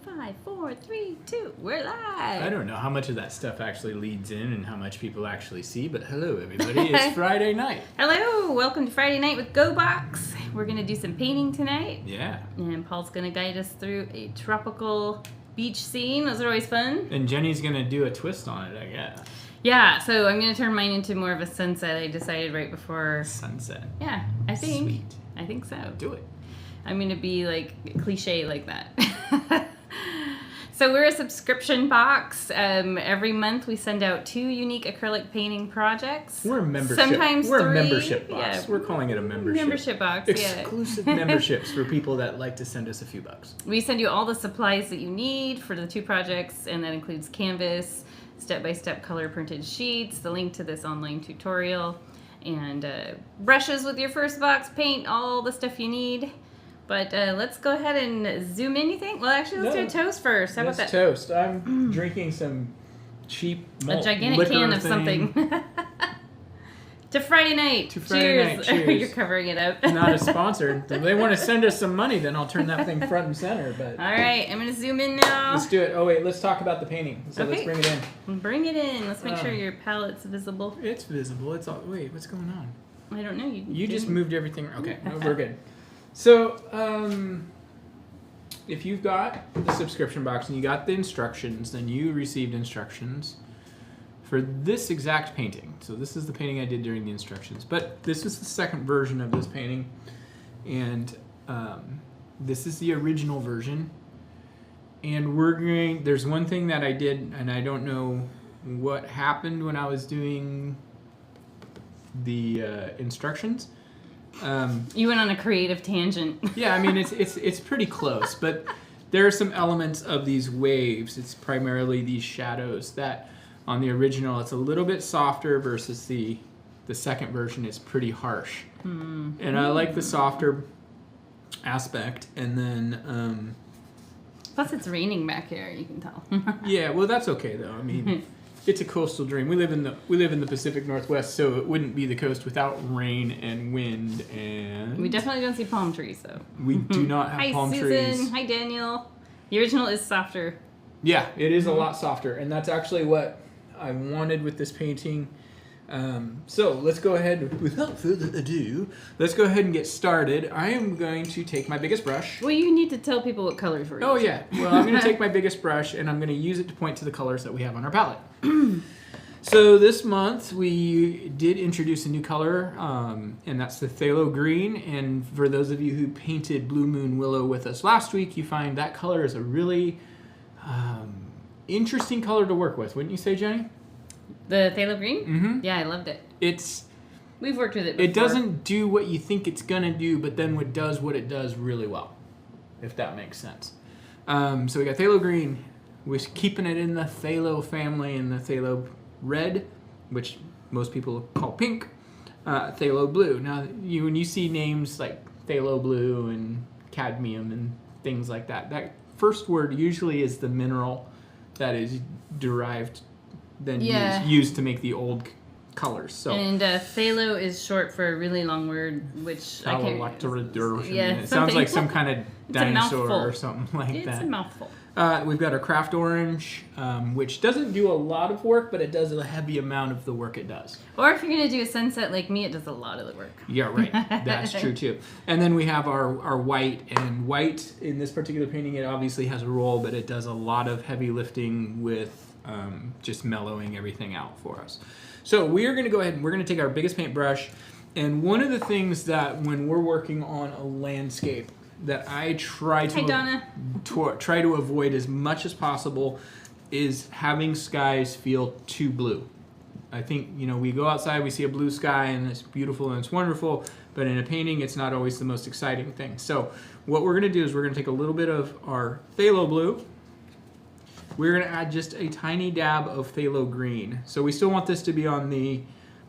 5, 4, 3, 2, we're live. I don't know how much of that stuff actually leads in and how much people actually see, but hello everybody, it's Friday night. Hello, welcome to Friday Night with GoBox. We're going to do some painting tonight. Yeah. And Paul's going to guide us through a tropical beach scene. Those are always fun. And Jenny's going to do a twist on it, I guess. Yeah, so I'm going to turn mine into more of a sunset. I decided right before... Sunset. Yeah, I think. Sweet. I think so. Do it. I'm going to be like cliche like that. So we're a subscription box. Every month we send out 2 unique acrylic painting projects. We're a membership. Sometimes we're 3. a membership box. Yeah. We're calling it a membership. Membership box, Exclusive memberships for people that like to send us a few bucks. We send you all the supplies that you need for the 2 projects, and that includes canvas, step-by-step color printed sheets, the link to this online tutorial, and brushes with your first box, paint, all the stuff you need. But let's go ahead and zoom in, you think? Well, actually, let's do a toast first. How about that? Toast. I'm drinking some cheap malt a gigantic can of something. To Friday night. To Friday night. Cheers. You're covering it up. Not a sponsor. If they want to send us some money, then I'll turn that thing front and center. But all right, I'm going to zoom in now. Let's do it. Oh, wait. Let's talk about the painting. So let's bring it in. Bring it in. Let's make sure your palette's visible. It's visible. It's all. Wait, what's going on? I don't know. You just moved everything. Okay, no, we're good. So, if you've got the subscription box and you got the instructions, then you received instructions for this exact painting. So this is the painting I did during the instructions. But this is the second version of this painting. And this is the original version. And there's one thing that I did, and I don't know what happened when I was doing the instructions. You went on a creative tangent. Yeah, I mean it's pretty close, but there are some elements of these waves. It's primarily these shadows that on the original it's a little bit softer versus the second version is pretty harsh. And I like the softer aspect. And then plus it's raining back here, you can tell. yeah, well that's okay though. I mean it's a coastal dream. We live in the Pacific Northwest, so it wouldn't be the coast without rain and wind, and we definitely don't see palm trees though. We do not have palm trees. Hi Susan. Hi Daniel. The original is softer. Yeah, it is a lot softer, and that's actually what I wanted with this painting. So let's go ahead, without further ado, let's go ahead and get started. I am going to take my biggest brush. Well, you need to tell people what colors we're using. Oh yeah, well I'm going to take my biggest brush and I'm going to use it to point to the colors that we have on our palette. So this month we did introduce a new color, and that's the phthalo green. And for those of you who painted Blue Moon Willow with us last week, you find that color is a really interesting color to work with, wouldn't you say, Jenny? The phthalo green? Mm-hmm. Yeah, I loved it. We've worked with it before. It doesn't do what you think it's going to do, but then it does what it does really well, if that makes sense. So we got phthalo green. We're keeping it in the phthalo family and the phthalo red, which most people call pink, phthalo blue. Now, when you see names like phthalo blue and cadmium and things like that, that first word usually is the mineral that is derived, then used to make the old colors. So and phthalo is short for a really long word, which I can't. It sounds like some kind of dinosaur or something like that. It's a mouthful. We've got our craft orange, which doesn't do a lot of work, but it does a heavy amount of the work it does. Or if you're going to do a sunset like me, it does a lot of the work. Yeah, right. That's true, too. And then we have our white. And white, in this particular painting, it obviously has a role, but it does a lot of heavy lifting with just mellowing everything out for us. So we are going to go ahead and we're going to take our biggest paintbrush. And one of the things that when we're working on a landscape, that I try to avoid as much as possible is having skies feel too blue. I think, we go outside, we see a blue sky, and it's beautiful and it's wonderful, but in a painting, it's not always the most exciting thing. So what we're going to do is we're going to take a little bit of our phthalo blue. We're going to add just a tiny dab of phthalo green. So we still want this to be on the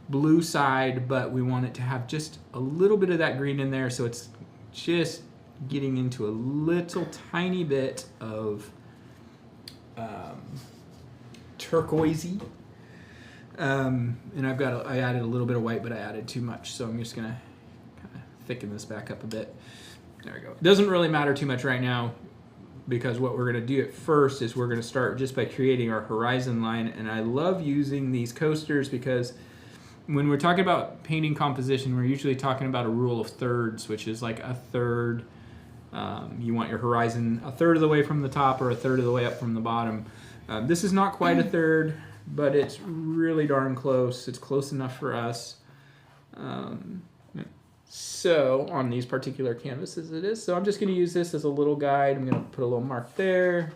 blue side, but we want it to have just a little bit of that green in there, so it's just getting into a little tiny bit of turquoisey. And I added a little bit of white, but I added too much, so I'm just going to kind of thicken this back up a bit. There we go. It doesn't really matter too much right now. because what we're going to do at first is we're going to start just by creating our horizon line. And I love using these coasters because when we're talking about painting composition, we're usually talking about a rule of thirds, which is like a third. You want your horizon a third of the way from the top or a third of the way up from the bottom. This is not quite a third, but it's really darn close. It's close enough for us. So on these particular canvases it is. So I'm just going to use this as a little guide. I'm going to put a little mark there.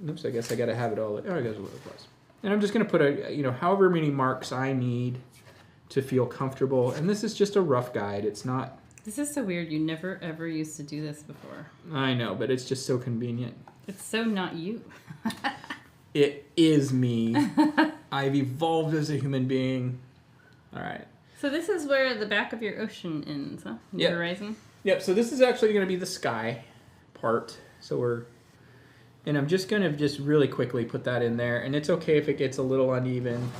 Oops, I guess I got to have it all. Oh, I guess what it was. And I'm just going to put however many marks I need to feel comfortable. And this is just a rough guide. It's not. This is so weird. You never ever used to do this before. I know, but it's just so convenient. It's so not you. It is me. I've evolved as a human being. All right. So this is where the back of your ocean ends, huh? Your horizon? Yep, so this is actually going to be the sky part. And I'm just going to just really quickly put that in there. And it's okay if it gets a little uneven.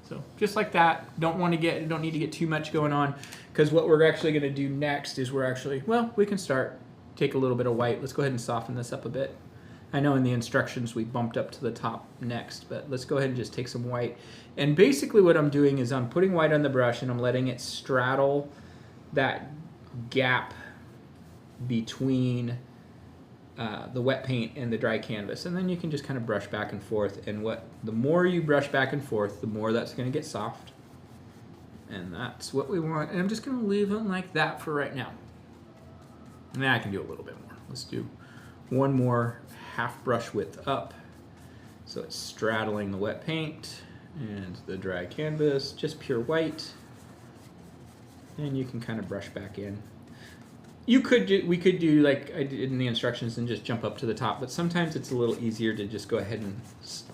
So just like that. Don't need to get too much going on. Because what we're actually going to do next is we can start. Take a little bit of white. Let's go ahead and soften this up a bit. I know in the instructions we bumped up to the top next, but let's go ahead and just take some white. And basically what I'm doing is I'm putting white on the brush and I'm letting it straddle that gap between the wet paint and the dry canvas. And then you can just kind of brush back and forth. And the more you brush back and forth, the more that's going to get soft. And that's what we want. And I'm just going to leave it like that for right now. Now I can do a little bit more. Let's do one more half brush width up. So it's straddling the wet paint and the dry canvas, just pure white. And you can kind of brush back in. We could do like I did in the instructions and just jump up to the top, but sometimes it's a little easier to just go ahead and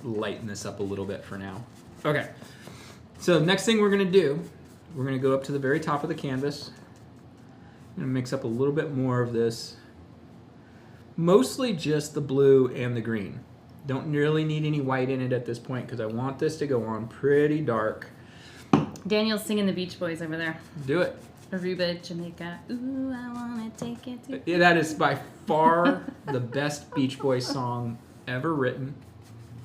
lighten this up a little bit for now. Okay, so next thing we're gonna do, we're gonna go up to the very top of the canvas. I'm gonna mix up a little bit more of this. Mostly just the blue and the green. Don't really need any white in it at this point because I want this to go on pretty dark. Daniel's singing the Beach Boys over there. Do it. Aruba, Jamaica. Ooh, I wanna take it to. Yeah, that is by far the best Beach Boys song ever written.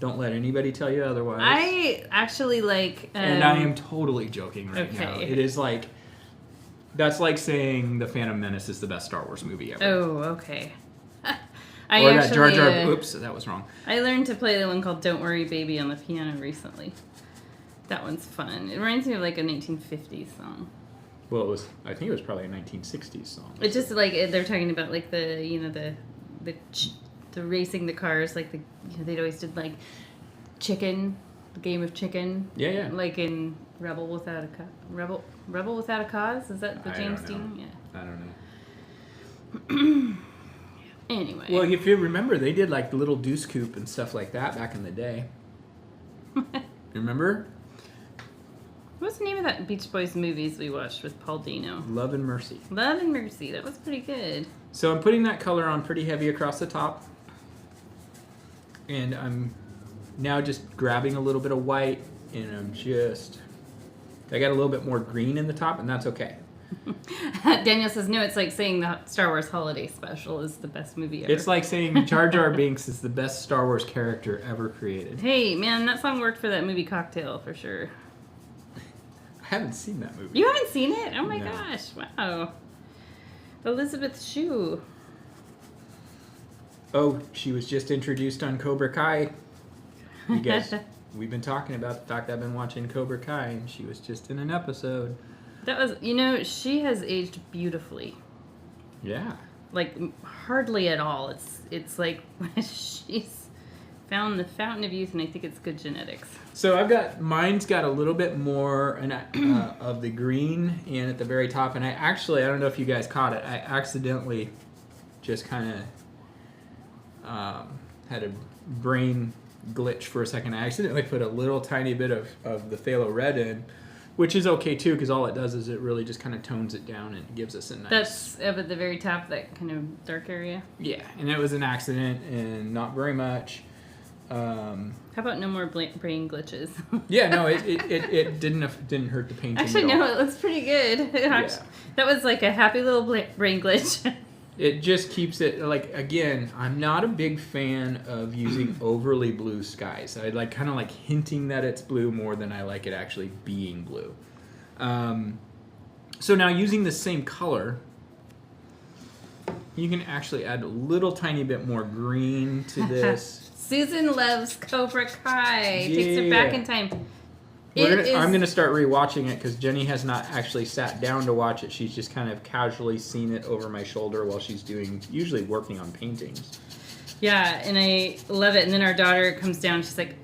Don't let anybody tell you otherwise. I actually like. And I am totally joking right now. It is like. That's like saying The Phantom Menace is the best Star Wars movie ever. Oh, okay. That Jar Jar. Oops, that was wrong. I learned to play the one called "Don't Worry, Baby" on the piano recently. That one's fun. It reminds me of like a 1950s song. Well, I think it was probably a 1960s song. It's just like they're talking about like the racing the cars, like they'd always did like chicken, the game of chicken. Yeah. Like in Rebel Without a Cause. Is that the James Dean? Yeah. I don't know. Anyway. Well, if you remember, they did like the Little Deuce Coupe and stuff like that back in the day. Remember? What's the name of that Beach Boys movies we watched with Paul Dano? Love and Mercy. Love and Mercy. That was pretty good. So I'm putting that color on pretty heavy across the top. And I'm now just grabbing a little bit of white and I got a little bit more green in the top, and that's okay. Daniel says, no, it's like saying the Star Wars Holiday Special is the best movie ever. It's like saying Jar Jar Binks is the best Star Wars character ever created. Hey, man, that song worked for that movie Cocktail for sure. I haven't seen that movie. You haven't seen it? Oh my No. gosh, wow. Elizabeth Shue. Oh, she was just introduced on Cobra Kai. You guys, we've been talking about the fact I've been watching Cobra Kai, and she was just in an episode. That was, she has aged beautifully. Yeah. Like, hardly at all. It's like she's found the fountain of youth, and I think it's good genetics. So mine's got a little bit more of the green and at the very top, and I don't know if you guys caught it, I accidentally just kind of had a brain glitch for a second. I accidentally put a little tiny bit of the phthalo red in, which is okay too, because all it does is it really just kind of tones it down and gives us a nice... That's up at the very top, that kind of dark area? Yeah, and it was an accident and not very much. How about no more brain glitches? Yeah, no, it didn't hurt the painting. Actually, no, it looks pretty good. Yeah. That was like a happy little brain glitch. It just keeps it, like, again, I'm not a big fan of using overly blue skies. I like kind of like hinting that it's blue more than I like it actually being blue. So now using the same color, you can actually add a little tiny bit more green to this. Susan loves Cobra Kai. Yeah. Takes her back in time. I'm going to start rewatching it because Jenny has not actually sat down to watch it. She's just kind of casually seen it over my shoulder while she's usually working on paintings. Yeah, and I love it. And then our daughter comes down. She's like,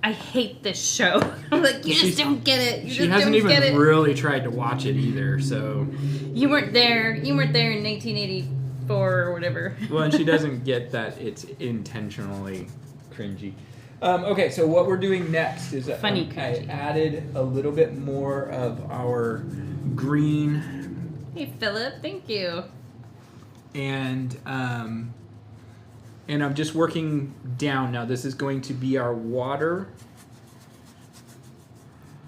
I hate this show. I'm like, you just don't get it. She hasn't even really tried to watch it either, so... You weren't there. You weren't there in 1984 or whatever. Well, and she doesn't get that it's intentionally cringy. Okay, so what we're doing next is Funny I added a little bit more of our green. Hey, Philip, thank you. And I'm just working down. Now this is going to be our water.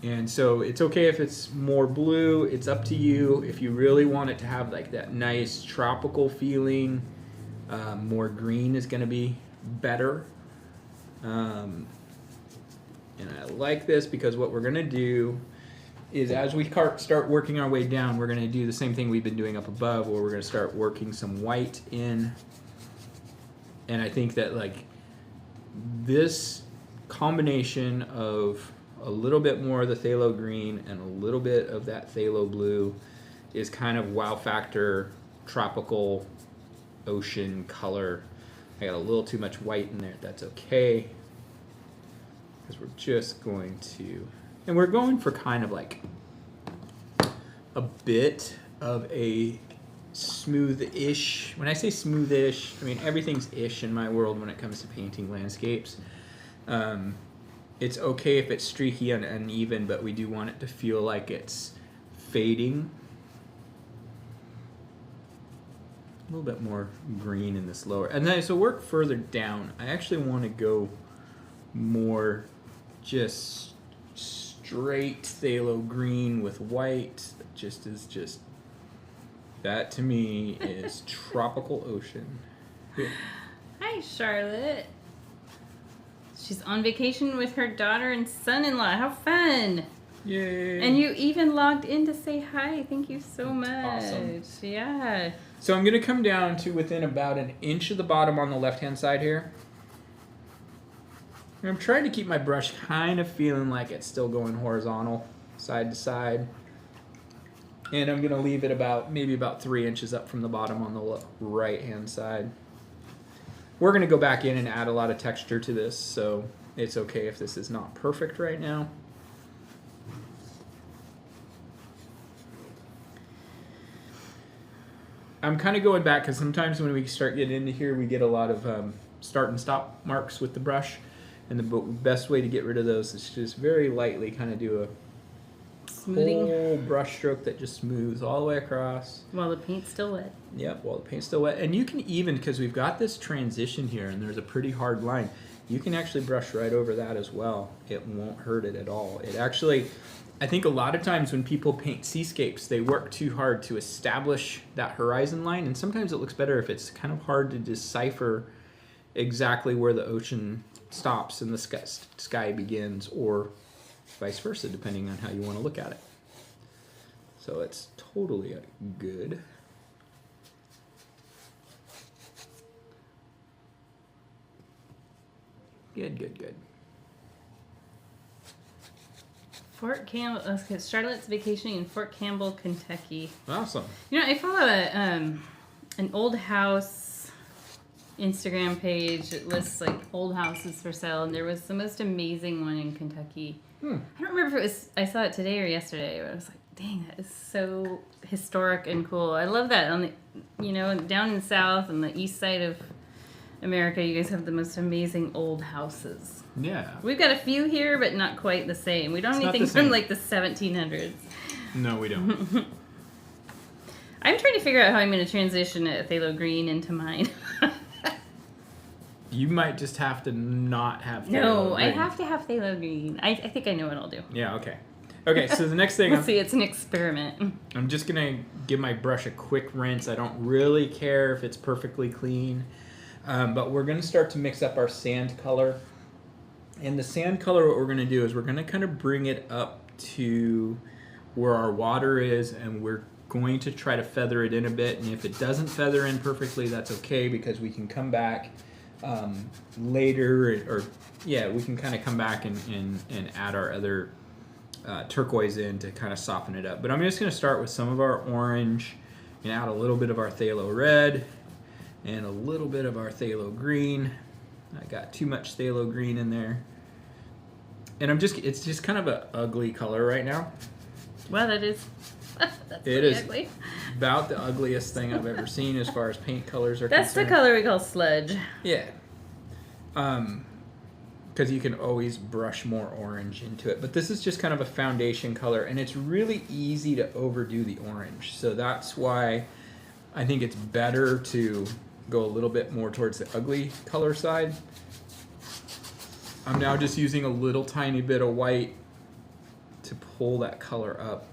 And so it's okay if it's more blue. It's up to you. If you really want it to have like that nice tropical feeling, more green is going to be better. And I like this because what we're going to do is as we start working our way down, we're going to do the same thing we've been doing up above, where we're going to start working some white in. And I think that like this combination of a little bit more of the phthalo green and a little bit of that phthalo blue is kind of wow factor tropical ocean color. I got a little too much white in there. That's okay. Because we're just going to... And we're going for kind of like a bit of a smooth-ish... When I say smooth-ish, I mean everything's ish in my world when it comes to painting landscapes. It's okay if it's streaky and uneven, but we do want it to feel like it's fading. A little bit more green in this lower. And then as I work further down, I actually want to go more just straight phthalo green with white. That to me is tropical ocean. Yeah. Hi, Charlotte. She's on vacation with her daughter and son-in-law. How fun! Yay! And you even logged in to say hi. Thank you so much. Awesome. Yeah. So I'm going to come down to within about an inch of the bottom on the left-hand side here. And I'm trying to keep my brush kind of feeling like it's still going horizontal, side to side. And I'm going to leave it maybe about 3 inches up from the bottom on the right-hand side. We're going to go back in and add a lot of texture to this, so it's okay if this is not perfect right now. I'm kind of going back because sometimes when we start getting into here, we get a lot of start and stop marks with the brush. And the best way to get rid of those is just very lightly kind of do a Smoothing. whole brush stroke that just smooths all the way across. While the paint's still wet. Yep, while the paint's still wet. And you can even, because we've got this transition here and there's a pretty hard line, you can actually brush right over that as well. It won't hurt it at all. It actually... I think a lot of times when people paint seascapes, they work too hard to establish that horizon line, and sometimes it looks better if it's kind of hard to decipher exactly where the ocean stops and the sky begins, or vice versa, depending on how you want to look at it. So it's totally good. Good. Fort Campbell. Okay, Charlotte's vacationing in Fort Campbell, Kentucky. Awesome. You know, I follow an old house Instagram page. It lists like old houses for sale, and there was the most amazing one in Kentucky. I don't remember if it was. I saw it today or yesterday, but I was like, "Dang, that is so historic and cool." I love that. On the, down in the South and the east side of America, you guys have the most amazing old houses. Yeah. We've got a few here, but not quite the same. We don't have anything from like the 1700s. No, we don't. I'm trying to figure out how I'm going to transition a phthalo green into mine. You might just have to not have phthalo No, I green. have to have phthalo green. I think I know what I'll do. Yeah, okay. Okay, so the next thing... We'll see, it's an experiment. I'm just going to give my brush a quick rinse. I don't really care if it's perfectly clean. But we're going to start to mix up our sand color. And the sand color, what we're going to do is we're going to kind of bring it up to where our water is, and we're going to try to feather it in a bit. And if it doesn't feather in perfectly, that's okay, because we can come back later, we can kind of come back and add our other turquoise in to kind of soften it up. But I'm just going to start with some of our orange and add a little bit of our phthalo red and a little bit of our phthalo green. I got too much phthalo green in there. And it's just kind of an ugly color right now. Well, that is. That's it is ugly. About the ugliest thing I've ever seen as far as paint colors are That's concerned. the color we call sludge. Yeah. Because you can always brush more orange into it. But this is just kind of a foundation color, and it's really easy to overdo the orange. So that's why I think it's better to go a little bit more towards the ugly color side. I'm now just using a little tiny bit of white to pull that color up.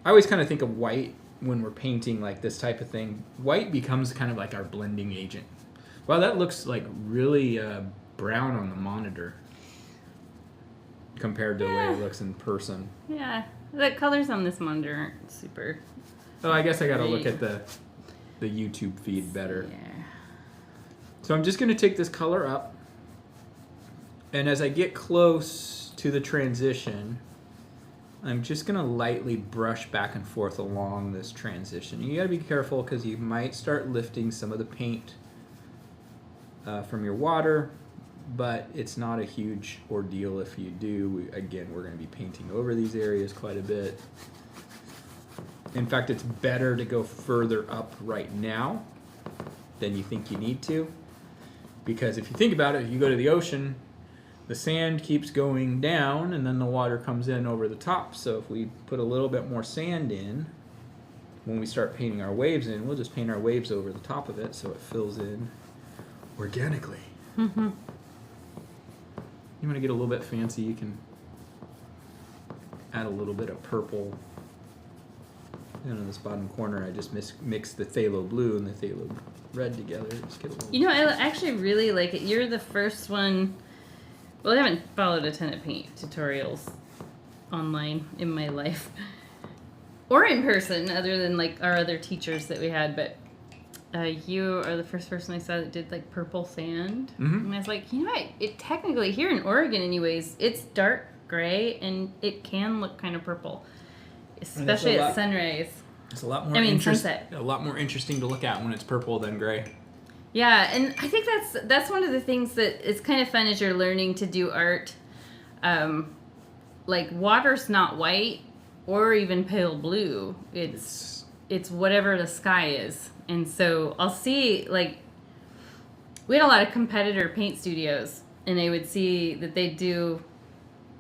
I always kind of think of white when we're painting like this type of thing. White becomes kind of like our blending agent. Wow, that looks like really brown on the monitor compared to the way it looks in person. Yeah, the colors on this monitor aren't super. Oh, I guess I gotta look at the YouTube feed better. Yeah. So I'm just gonna take this color up, and as I get close to the transition, I'm just gonna lightly brush back and forth along this transition. You gotta be careful because you might start lifting some of the paint from your water, but it's not a huge ordeal if you do. Again, we're gonna be painting over these areas quite a bit. In fact, it's better to go further up right now than you think you need to. Because if you think about it, if you go to the ocean, the sand keeps going down and then the water comes in over the top. So if we put a little bit more sand in, when we start painting our waves in, we'll just paint our waves over the top of it so it fills in organically. Mm-hmm. You want to get a little bit fancy, you can add a little bit of purple. And in this bottom corner, I just mixed the phthalo blue and the phthalo red together. Just get a little... You know, I actually really like it. You're the first one. Well, I haven't followed a ton of paint tutorials online in my life, or in person, other than like our other teachers that we had. But you are the first person I saw that did like purple sand, and I was like, you know what? It technically here in Oregon, anyways, it's dark gray and it can look kind of purple. Especially at sunrise. It's a lot more sunset. A lot more interesting to look at when it's purple than gray. Yeah, and I think that's one of the things that is kind of fun as you're learning to do art. Like water's not white or even pale blue. It's whatever the sky is. And so I'll see, like, we had a lot of competitor paint studios, and they would see that they do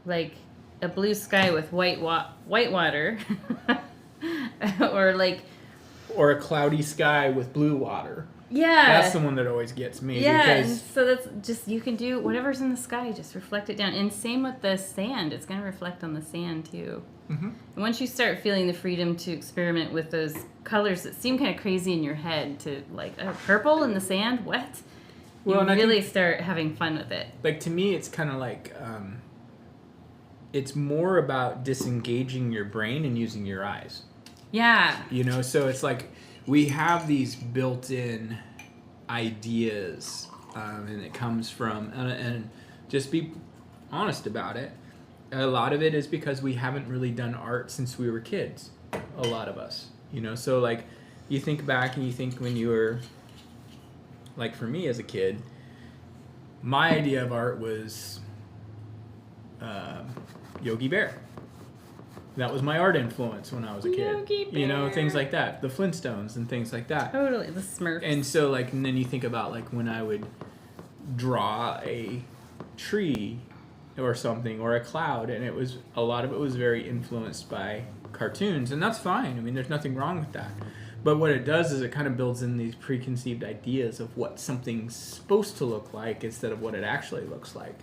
like a blue sky with white water or a cloudy sky with blue water. Yeah, that's the one that always gets me. Yeah, because... and so that's just, you can do whatever's in the sky, just reflect it down. And same with the sand, it's going to reflect on the sand too. Mm-hmm. And once you start feeling the freedom to experiment with those colors that seem kind of crazy in your head, to like, oh, purple in the sand, what? You really start having fun with it. Like, to me, it's kind of like it's more about disengaging your brain and using your eyes. Yeah. You know, so it's like we have these built-in ideas, and it comes from, and just be honest about it, a lot of it is because we haven't really done art since we were kids, a lot of us, you know. So like, you think back and you think when you were, like for me as a kid, my idea of art was Yogi Bear. That was my art influence when I was a kid. Yogi Bear. You know, things like that. The Flintstones and things like that. Totally, the Smurfs. And so, like, and then you think about, like, when I would draw a tree or something, or a cloud, and it was, a lot of it was very influenced by cartoons, and that's fine. I mean, there's nothing wrong with that. But what it does is it kind of builds in these preconceived ideas of what something's supposed to look like instead of what it actually looks like.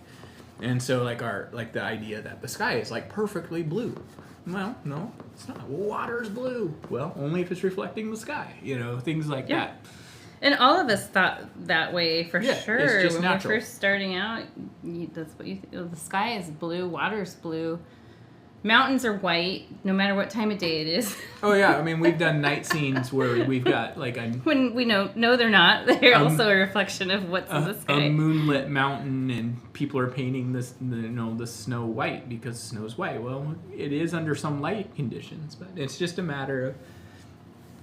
And so like the idea that the sky is like perfectly blue. Well, no, it's not. Water's blue. Well, only if it's reflecting the sky. Things like that. And all of us thought that way for sure. It's just when natural. we're first starting out, that's what you think. The sky is blue, water's blue. Mountains are white, no matter what time of day it is. Oh yeah, I mean we've done night scenes where we've got like when we know they're not. They're also a reflection of what's in the sky. A moonlit mountain, and people are painting the snow white because snow's white. Well, it is under some light conditions, but it's just a matter of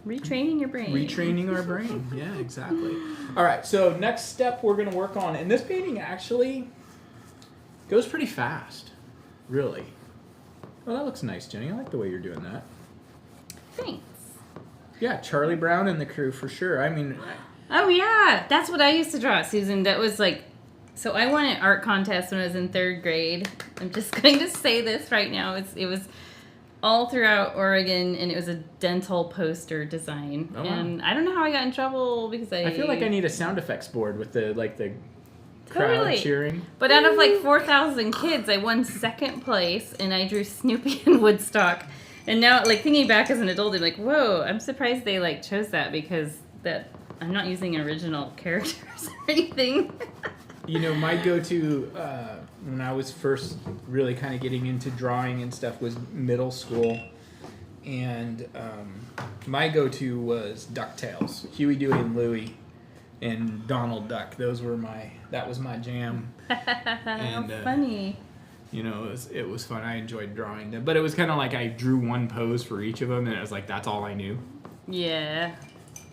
retraining your brain. Retraining our brain. Yeah, exactly. All right, so next step we're going to work on, and this painting actually goes pretty fast, really. Well, that looks nice, Jenny. I like the way you're doing that. Thanks. Yeah, Charlie Brown and the crew for sure. I mean... Oh, yeah. That's what I used to draw, Susan. That was like... So I won an art contest when I was in 3rd grade. I'm just going to say this right now. It was all throughout Oregon, and it was a dental poster design. Oh, wow. And I don't know how I got in trouble because I feel like I need a sound effects board with the crowd cheering. But out of like 4,000 kids, I won 2nd place, and I drew Snoopy and Woodstock. And now, like, thinking back as an adult, I'm like, whoa, I'm surprised they like chose that because I'm not using original characters or anything. My go-to when I was first really kind of getting into drawing and stuff was middle school, and my go-to was DuckTales, Huey, Dewey, and Louie. And Donald Duck. That was my jam. And, funny. It was fun. I enjoyed drawing them. But it was kind of like I drew one pose for each of them, and it was like, that's all I knew. Yeah.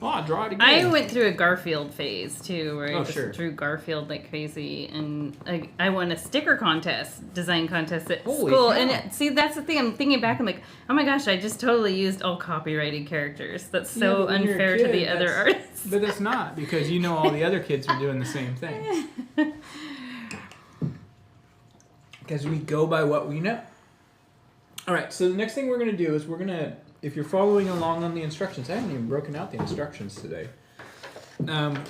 Oh, I'll draw it again. I went through a Garfield phase, too, where I sure. drew Garfield like crazy. And I won a sticker design contest at Holy school. cow. And see, that's the thing. I'm thinking back, I'm like, oh my gosh, I just totally used all copyrighted characters. That's so unfair to the other artists. But it's not, because all the other kids were doing the same thing. Because we go by what we know. All right, so the next thing we're going to do is if you're following along on the instructions, I haven't even broken out the instructions today.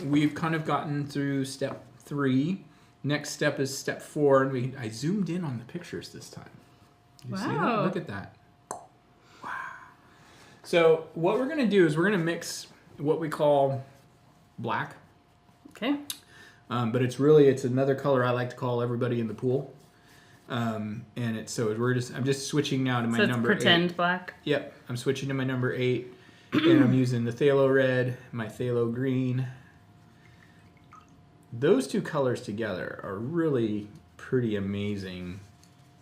We've kind of gotten through step 3. Next step is step 4, and I zoomed in on the pictures this time. You see that? Look at that. Wow. So what we're going to do is we're going to mix what we call black. Okay. But it's another color I like to call everybody in the pool. And I'm just switching now to my number 8. Pretend black. Yep, I'm switching to my number 8, and I'm using the phthalo red, my phthalo green. Those two colors together are really pretty amazing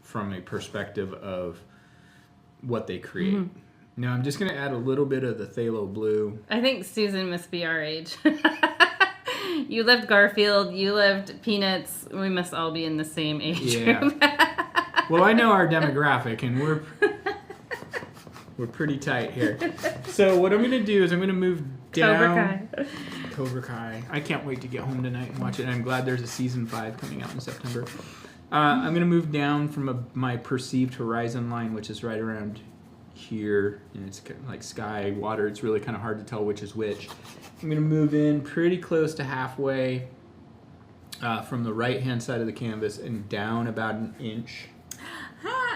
from a perspective of what they create. Mm-hmm. Now I'm just going to add a little bit of the phthalo blue. I think Susan must be our age. You loved Garfield. You loved Peanuts. We must all be in the same age group. Well, I know our demographic, and we're pretty tight here. So what I'm going to do is I'm going to move down. Cobra Kai. I can't wait to get home tonight and watch it. And I'm glad there's a season 5 coming out in September. I'm going to move down from my perceived horizon line, which is right around here, and it's kind of like sky, water. It's really kind of hard to tell which is which. I'm going to move in pretty close to halfway from the right-hand side of the canvas and down about an inch.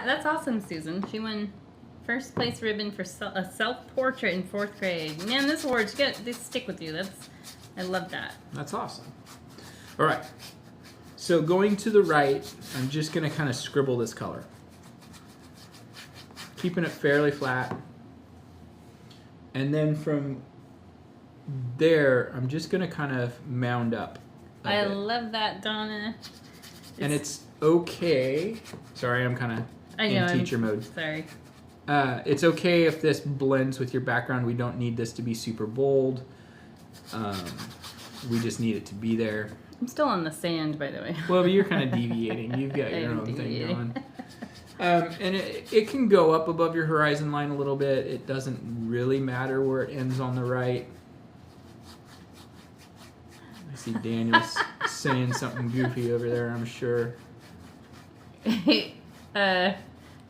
That's awesome, Susan. She won first place ribbon for a self-portrait in 4th grade. Man, this award, they stick with you. I love that. That's awesome. All right. So going to the right, I'm just going to kind of scribble this color. Keeping it fairly flat. And then from there, I'm just going to kind of mound up I love that, Donna. And it's okay. Sorry, I'm kind of in teacher mode. Sorry. It's okay if this blends with your background. We don't need this to be super bold. We just need it to be there. I'm still on the sand, by the way. Well, but you're kind of deviating. You've got your own thing going. And it can go up above your horizon line a little bit. It doesn't really matter where it ends on the right. I see Daniel's saying something goofy over there, I'm sure. It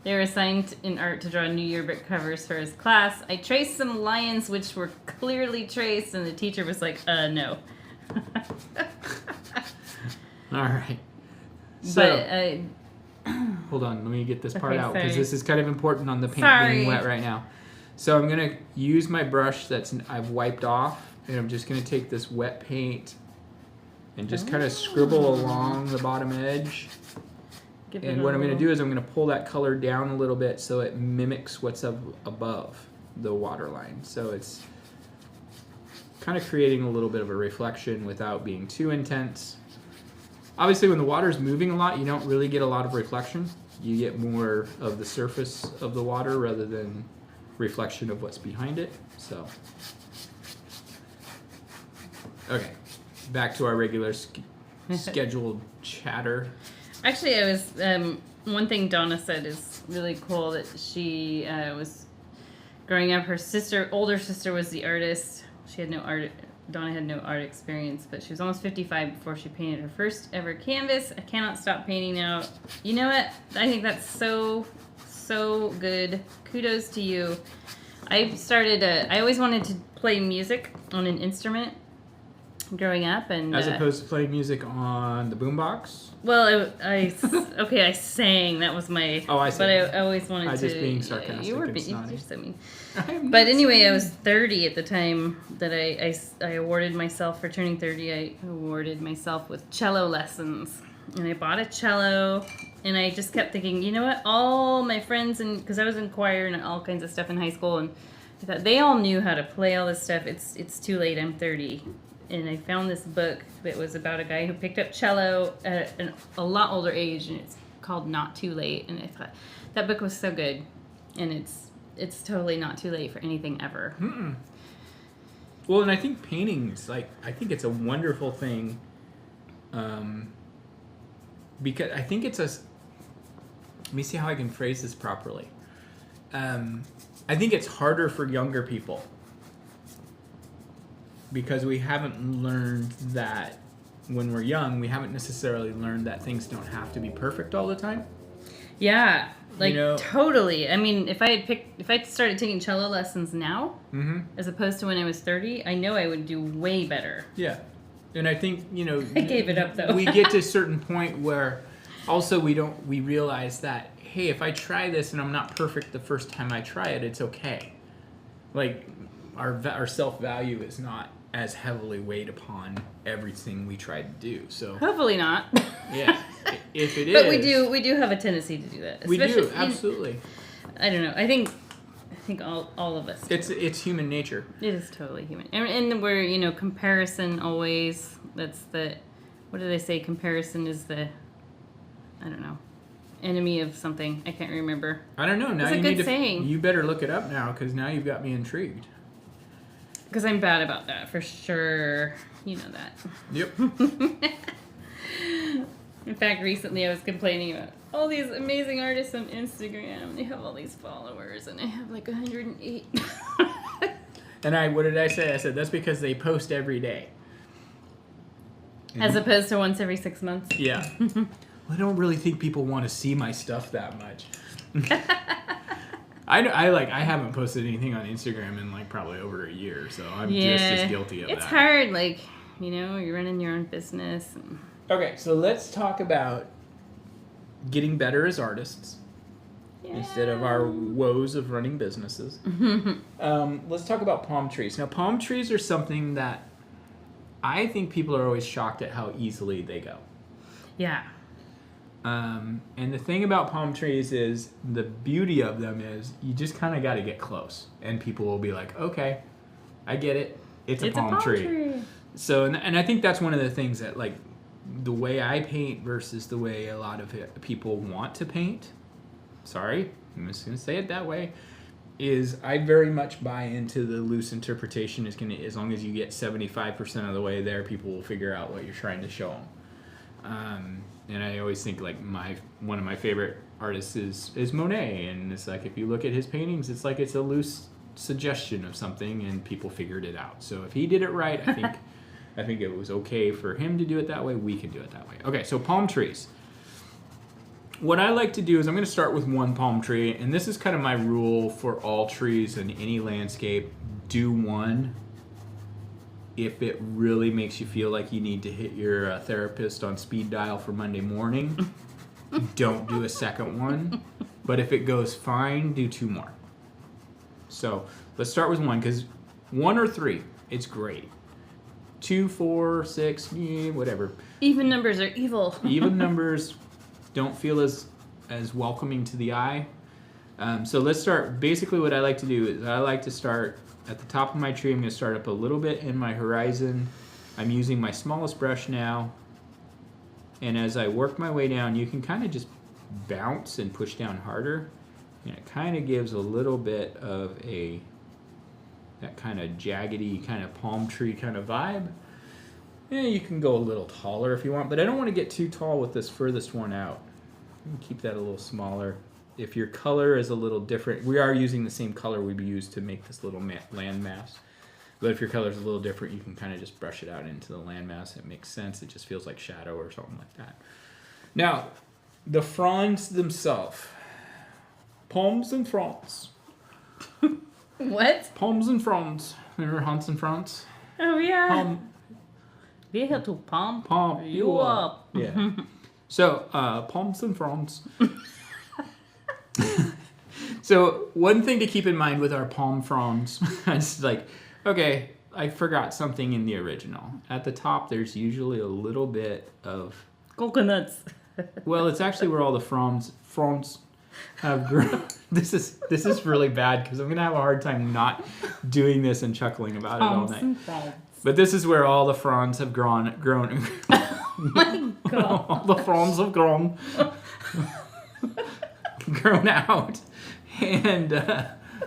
They were assigned in art to draw new yearbook covers for his class. I traced some lions which were clearly traced, and the teacher was like, no. All right. So, but hold on, let me get this part Okay, out because sorry. this is kind of important on the paint Sorry. being wet right now. So I'm gonna use my brush I've wiped off, and I'm just gonna take this wet paint and just kind of scribble along the bottom edge. give it And a what I'm going to little- do is I'm going to pull that color down a little bit so it mimics what's up above the water line. So it's kind of creating a little bit of a reflection without being too intense. Obviously, when the water's moving a lot, you don't really get a lot of reflection. You get more of the surface of the water rather than reflection of what's behind it. So, okay, back to our regular scheduled chatter. Actually, I was one thing Donna said is really cool that she was growing up. Her older sister, was the artist. She had no art. Donna had no art experience, but she was almost 55 before she painted her first ever canvas. I cannot stop painting now. You know what? I think that's so good. Kudos to you. I started. I always wanted to play music on an instrument growing up, and As opposed to playing music on the boombox. well, I sang. That was my. Oh, I see. But I always wanted I to. was just being sarcastic You were and being. snotty. You're so mean. I'm But not anyway, I saying- was 30 at the time that I awarded myself for turning 30. I awarded myself with cello lessons, and I bought a cello. And I just kept thinking, you know what? All my friends, because I was in choir and all kinds of stuff in high school, and I thought they all knew how to play all this stuff. It's too late. I'm 30. And I found this book that was about a guy who picked up cello at a lot older age, and it's called Not Too Late. And I thought that book was so good, and it's totally not too late for anything ever. Mm-mm. Well, and I think paintings, I think it's a wonderful thing, because I think it's let me see how I can phrase this properly. I think it's harder for younger people because we haven't learned that when we're young, we haven't necessarily learned that things don't have to be perfect all the time. Yeah, like You know- totally. I mean, if I started taking cello lessons now, Mm-hmm. as opposed to when I was 30, I know I would do way better. Yeah. And I think, I gave it up, though. we get to a certain point where also we realize that, hey, if I try this and I'm not perfect the first time I try it, it's okay. Like, our self-value is not as heavily weighed upon everything we try to do. So, Hopefully not. yeah, if it is. But we do have a tendency to do that. We do, Especially- absolutely. I don't know. I think all of us. do. It's human nature. It is totally human, and we're comparison always. That's what do they say? Comparison is the, I don't know, enemy of something. I can't remember. I don't know. Now It's a you good need to. saying. You better look it up now because now you've got me intrigued. Because I'm bad about that for sure. You know that. Yep. In fact, recently I was complaining about all these amazing artists on Instagram. They have all these followers, and I have like 108. And what did I say? I said that's because they post every day. As opposed to once every 6 months. Yeah. I don't really think people want to see my stuff that much. I haven't posted anything on Instagram in probably over a year, so I'm just as guilty of It's that. hard, you're running your own business. And Okay, so let's talk about getting better as artists instead of our woes of running businesses. Let's talk about palm trees. Now, palm trees are something that I think people are always shocked at how easily they go. Yeah. And the thing about palm trees is the beauty of them is you just kind of got to get close, and people will be like, "Okay, I get it. It's a palm tree." So, and I think that's one of the things that the way I paint versus the way a lot of people want to paint. Sorry, I'm just gonna say it that way. Is I very much buy into the loose interpretation as long as you get 75% of the way there, people will figure out what you're trying to show them. And I always think one of my favorite artists is Monet, and it's if you look at his paintings, it's it's a loose suggestion of something, and people figured it out. So if he did it right, I think it was okay for him to do it that way. We can do it that way. Okay, so palm trees. what I like to do is I'm going to start with one palm tree, and this is kind of my rule for all trees in any landscape. Do one if it really makes you feel like you need to hit your therapist on speed dial for Monday morning. Don't do a second one. But if it goes fine, do 2 more. So let's start with one, because 1 or 3, it's great. 2, 4, 6, whatever. Even numbers are evil. Even numbers don't feel as welcoming to the eye. So let's start. Basically what I like to do is I like to start at the top of my tree. I'm going to start up a little bit in my horizon. I'm using my smallest brush now. And as I work my way down, you can kind of just bounce and push down harder. And it kind of gives a little bit of that kind of jaggedy kind of palm tree kind of vibe. Yeah, you can go a little taller if you want, but I don't want to get too tall with this furthest one out. Keep that a little smaller. If your color is a little different, we are using the same color we used to make this little landmass. But if your color is a little different, you can kind of just brush it out into the landmass. It makes sense. It just feels like shadow or something like that. Now, the fronds themselves. Palms and fronds. What? Palms and fronds. Remember Hans and Franz? Oh, yeah. Palm. We have to palm You up. Yeah. So, palms and fronds. So, one thing to keep in mind with our palm fronds, it's like, okay, I forgot something in the original. At the top, there's usually a little bit of... coconuts. Well, it's actually where all the fronds have grown. This is really bad because I'm going to have a hard time not doing this and chuckling about it all night. But this is where all the fronds have grown. Oh my God. All the fronds have grown out. And,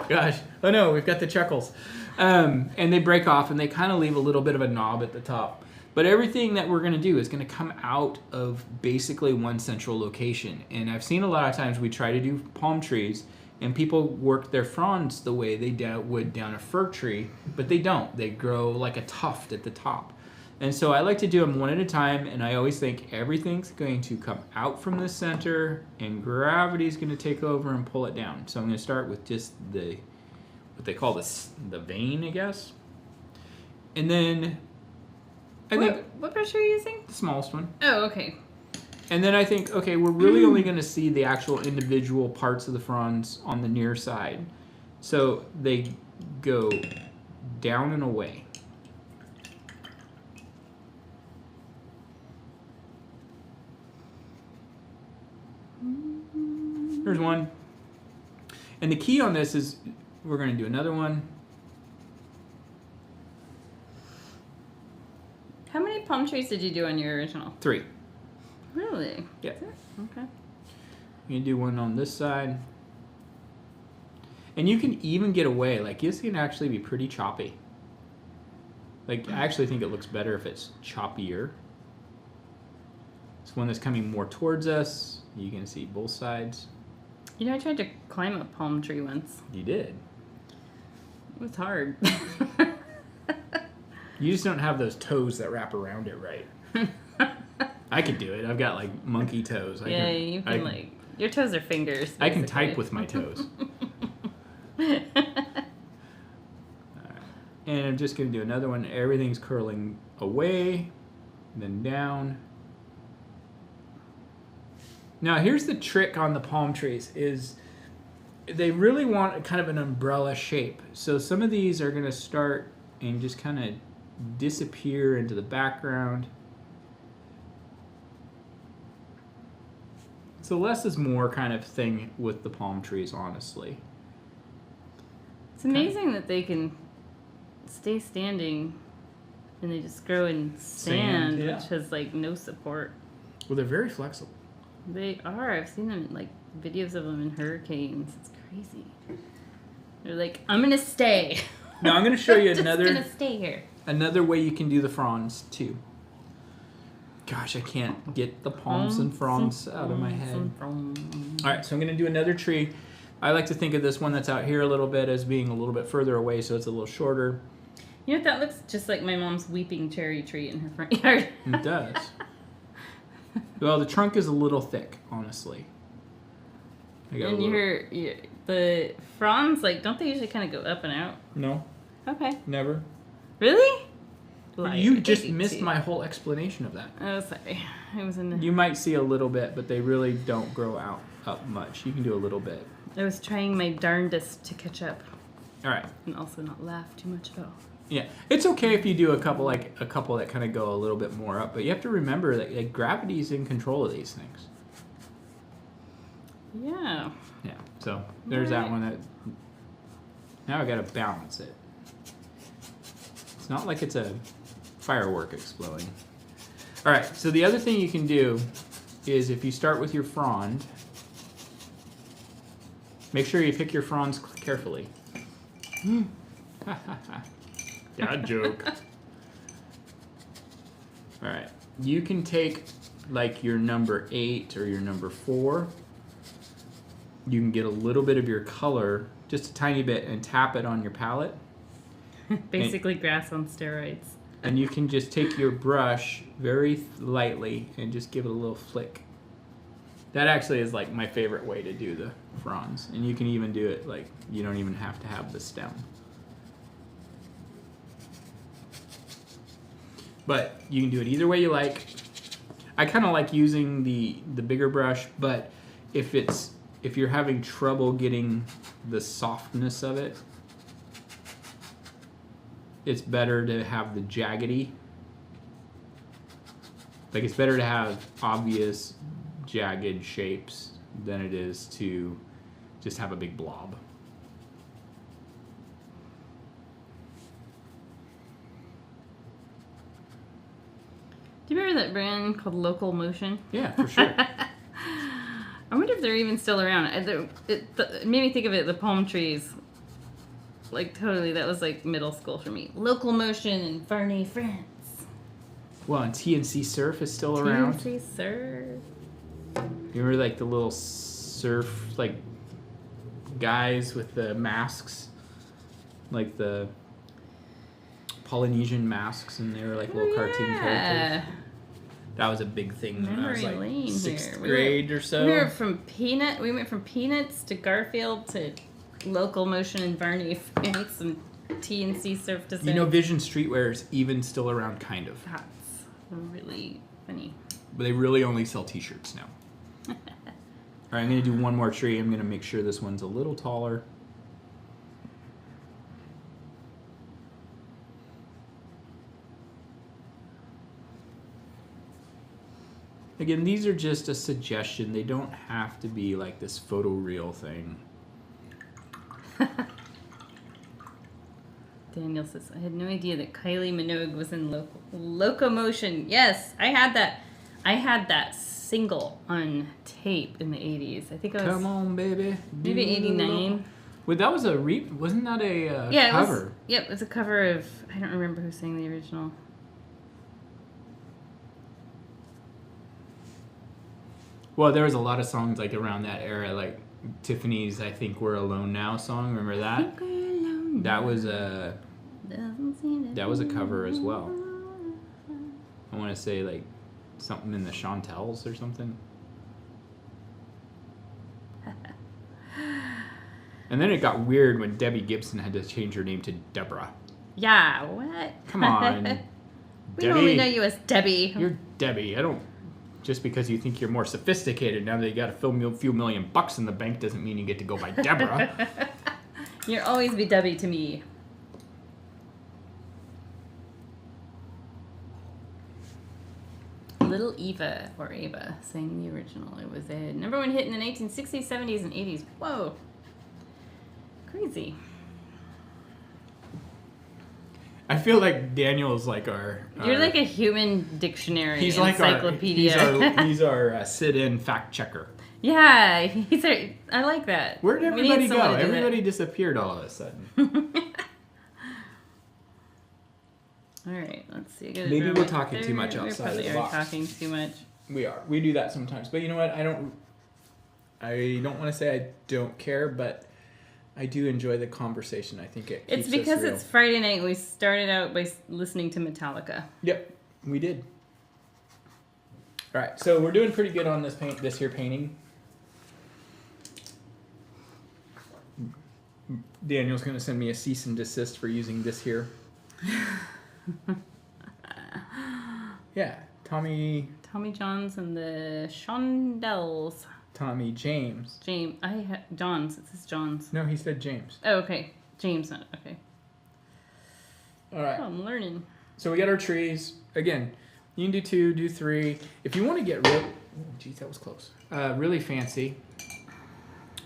gosh, oh no, we've got the chuckles. And they break off and they kind of leave a little bit of a knob at the top. But everything that we're going to do is going to come out of basically one central location. And I've seen a lot of times we try to do palm trees and people work their fronds the way they would down a fir tree, but they don't. They grow like a tuft at the top. And so I like to do them one at a time, and I always think everything's going to come out from the center and gravity's going to take over and pull it down. So I'm going to start with just what they call the vein, I guess. And then I think... What brush are you using? The smallest one. Oh, okay. And then I think, okay, we're really only going to see the actual individual parts of the fronds on the near side. So they go down and away. There's one. And the key on this is we're going to do another one. How many palm trees did you do on your original? 3. Really? Yeah. Okay. You can do one on this side. And you can even get away. Like, this can actually be pretty choppy. Like, I actually think it looks better if it's choppier. This one that's coming more towards us. You can see both sides. You know, I tried to climb a palm tree once. You did. It was hard. You just don't have those toes that wrap around it right. I could do it. I've got, like, monkey toes. You can, your toes are fingers, basically. I can type with my toes. Right. And I'm just going to do another one. Everything's curling away, then down. Now, here's the trick on the palm trees is they really want kind of an umbrella shape. So some of these are going to start and just kind of disappear into the background. So less is more kind of thing with the palm trees, honestly. It's amazing that they can stay standing and they just grow in sand, yeah. which has like no support. Well, they're very flexible. They are. I've seen them in like videos of them in hurricanes. It's crazy. They're like, I'm gonna stay. Now I'm gonna show you just another. Gonna stay here. Another way you can do the fronds too. Gosh, I can't get the palms and fronds out of my head. All right, so I'm gonna do another tree. I like to think of this one that's out here a little bit as being a little bit further away, so it's a little shorter. You know, that looks just like my mom's weeping cherry tree in her front yard. It does. Well, the trunk is a little thick, honestly. got And the fronds, like, don't they usually kind of go up and out? No, Okay. never. Really? You just missed my whole explanation of that. Oh, sorry. I was in the... You might see a little bit, but they really don't grow up much. You can do a little bit. I was trying my darndest to catch up. All right. And also not laugh too much at all. Yeah, it's okay if you do a couple that kind of go a little bit more up, but you have to remember that like, gravity's in control of these things. Yeah. Yeah. So there's that one. That now I got to balance it. It's not like it's a firework exploding. All right. So the other thing you can do is if you start with your frond, make sure you pick your fronds carefully. Dad joke. All right. You can take like your number 8 or your number 4. You can get a little bit of your color, just a tiny bit, and tap it on your palette. Basically grass on steroids. And you can just take your brush very lightly and just give it a little flick. That actually is like my favorite way to do the fronds. And you can even do it like you don't even have to have the stem. But you can do it either way you like. I kind of like using the bigger brush, but if you're having trouble getting the softness of it, it's better to have the jaggedy. Like it's better to have obvious jagged shapes than it is to just have a big blob. Do you remember that brand called Local Motion? Yeah, for sure. I wonder if they're even still around. It made me think of it, the palm trees. Like, totally, that was like middle school for me. Local Motion in Varney, France. Well, and TNC Surf is still around. TNC Surf. You remember like the little surf like guys with the masks? Like the Polynesian masks, and they were like little cartoon characters. That was a big thing when I was like sixth grade or so. We went from Peanuts to Garfield to Local Motion in Varney, France, and TNC Surf to You know, Vision Streetwear is even still around, kind of. That's really funny. But they really only sell T-shirts now. All right, I'm going to do one more tree. I'm going to make sure this one's a little taller. Again, these are just a suggestion. They don't have to be like this photoreal thing. Daniel says, I had no idea that Kylie Minogue was in Locomotion. Yes, I had that. I had that single on tape in the 80s. I think I was... Come on, baby. Maybe 89. Wait, that was wasn't that a cover? It was a cover of... I don't remember who sang the original. Well, there was a lot of songs like around that era, like Tiffany's I Think We're Alone Now song. Remember that? That was a cover as well. I want to say like something in the Chantels or something. And then it got weird when Debbie Gibson had to change her name to Deborah. Yeah, what? Come on. We only know you as Debbie. You're Debbie. I don't... Just because you think you're more sophisticated now that you got a few $1,000,000 in the bank doesn't mean you get to go by Deborah. You'll always be Debbie to me. Little Eva, or Ava, sang the original. It was a #1 hit in the 1960s, 70s, and 80s. Whoa. Crazy. I feel like Daniel is like our... You're like a human dictionary, he's encyclopedia. Like he's our sit-in fact checker. Yeah, I like that. Where'd everybody go? Everybody disappeared all of a sudden. All right, let's see. Maybe we're talking too much outside of the box. We are talking too much. We are. We do that sometimes. But you know what? I don't want to say I don't care, but I do enjoy the conversation. I think it keeps It's because us real. it's Friday night. We started out by listening to Metallica. Yep, we did. All right, so we're doing pretty good on this here painting. Daniel's going to send me a cease and desist for using this here. Yeah, Tommy Johns and the Shondells. Tommy James. James. Johns. It says Johns. No, he said James. Oh, okay. James. Okay. All right. Oh, I'm learning. So we got our trees. Again, you can do 2, do 3. If you want to get real... Oh, geez, that was close. Really fancy.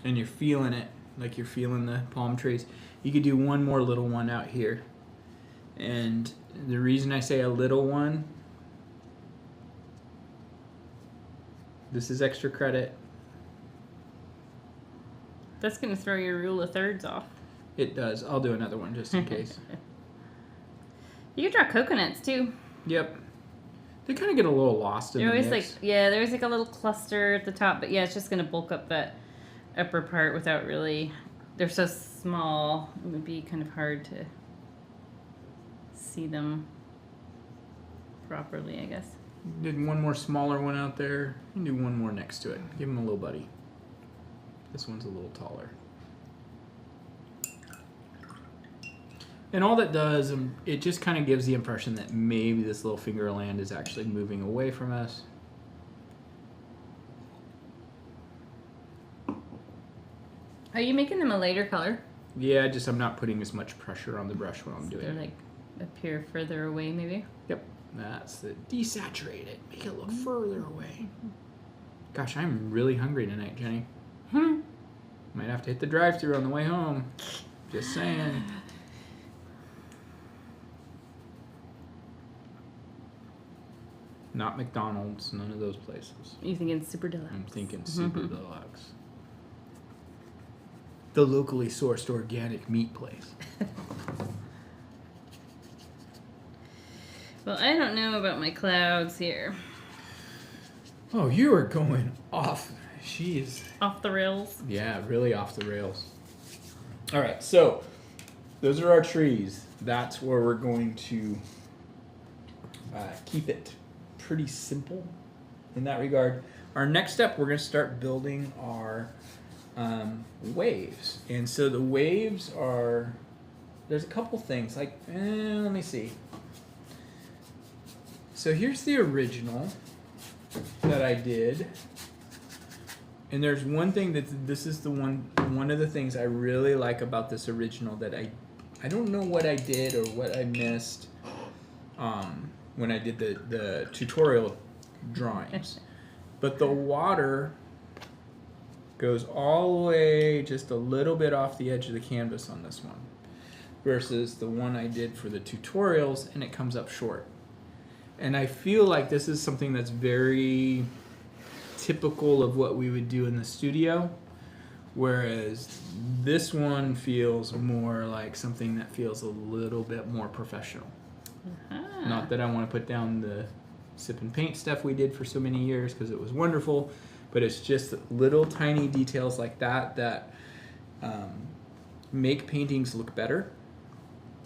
And you're feeling it. Like you're feeling the palm trees. You could do one more little one out here. And the reason I say a little one... This is extra credit. That's going to throw your rule of thirds off. It does. I'll do another one just in case. You can draw coconuts too. Yep. They kind of get a little lost in the mix. There's like a little cluster at the top, but yeah, it's just going to bulk up that upper part without really... They're so small, it would be kind of hard to see them properly, I guess. Did one more smaller one out there. You can do one more next to it. Give him a little buddy. This one's a little taller. And all that does, it just kind of gives the impression that maybe this little finger of land is actually moving away from us. Are you making them a lighter color? Yeah, just I'm not putting as much pressure on the brush when I'm doing They're it. like appear further away, maybe? Yep. That's the desaturate it. Make it look further away. Gosh, I'm really hungry tonight, Jenny. Might have to hit the drive-thru on the way home. Just saying. Not McDonald's, none of those places. You thinking super deluxe? I'm thinking super deluxe. The locally sourced organic meat place. Well, I don't know about my clouds here. Oh, you are going off. Jeez. Off the rails? Yeah, really off the rails. All right, so those are our trees. That's where we're going to keep it pretty simple in that regard. Our next step, we're going to start building our waves. And so the waves are, there's a couple things. Like, let me see. So here's the original that I did. And there's one thing that this is the one of the things I really like about this original that I don't know what I did or what I missed when I did the tutorial drawings. But the water goes all the way just a little bit off the edge of the canvas on this one versus the one I did for the tutorials, and it comes up short. And I feel like this is something that's very typical of what we would do in the studio, whereas this one feels more like something that feels a little bit more professional. Not that I want to put down the sip and paint stuff we did for so many years, because it was wonderful, but it's just little tiny details like that make paintings look better.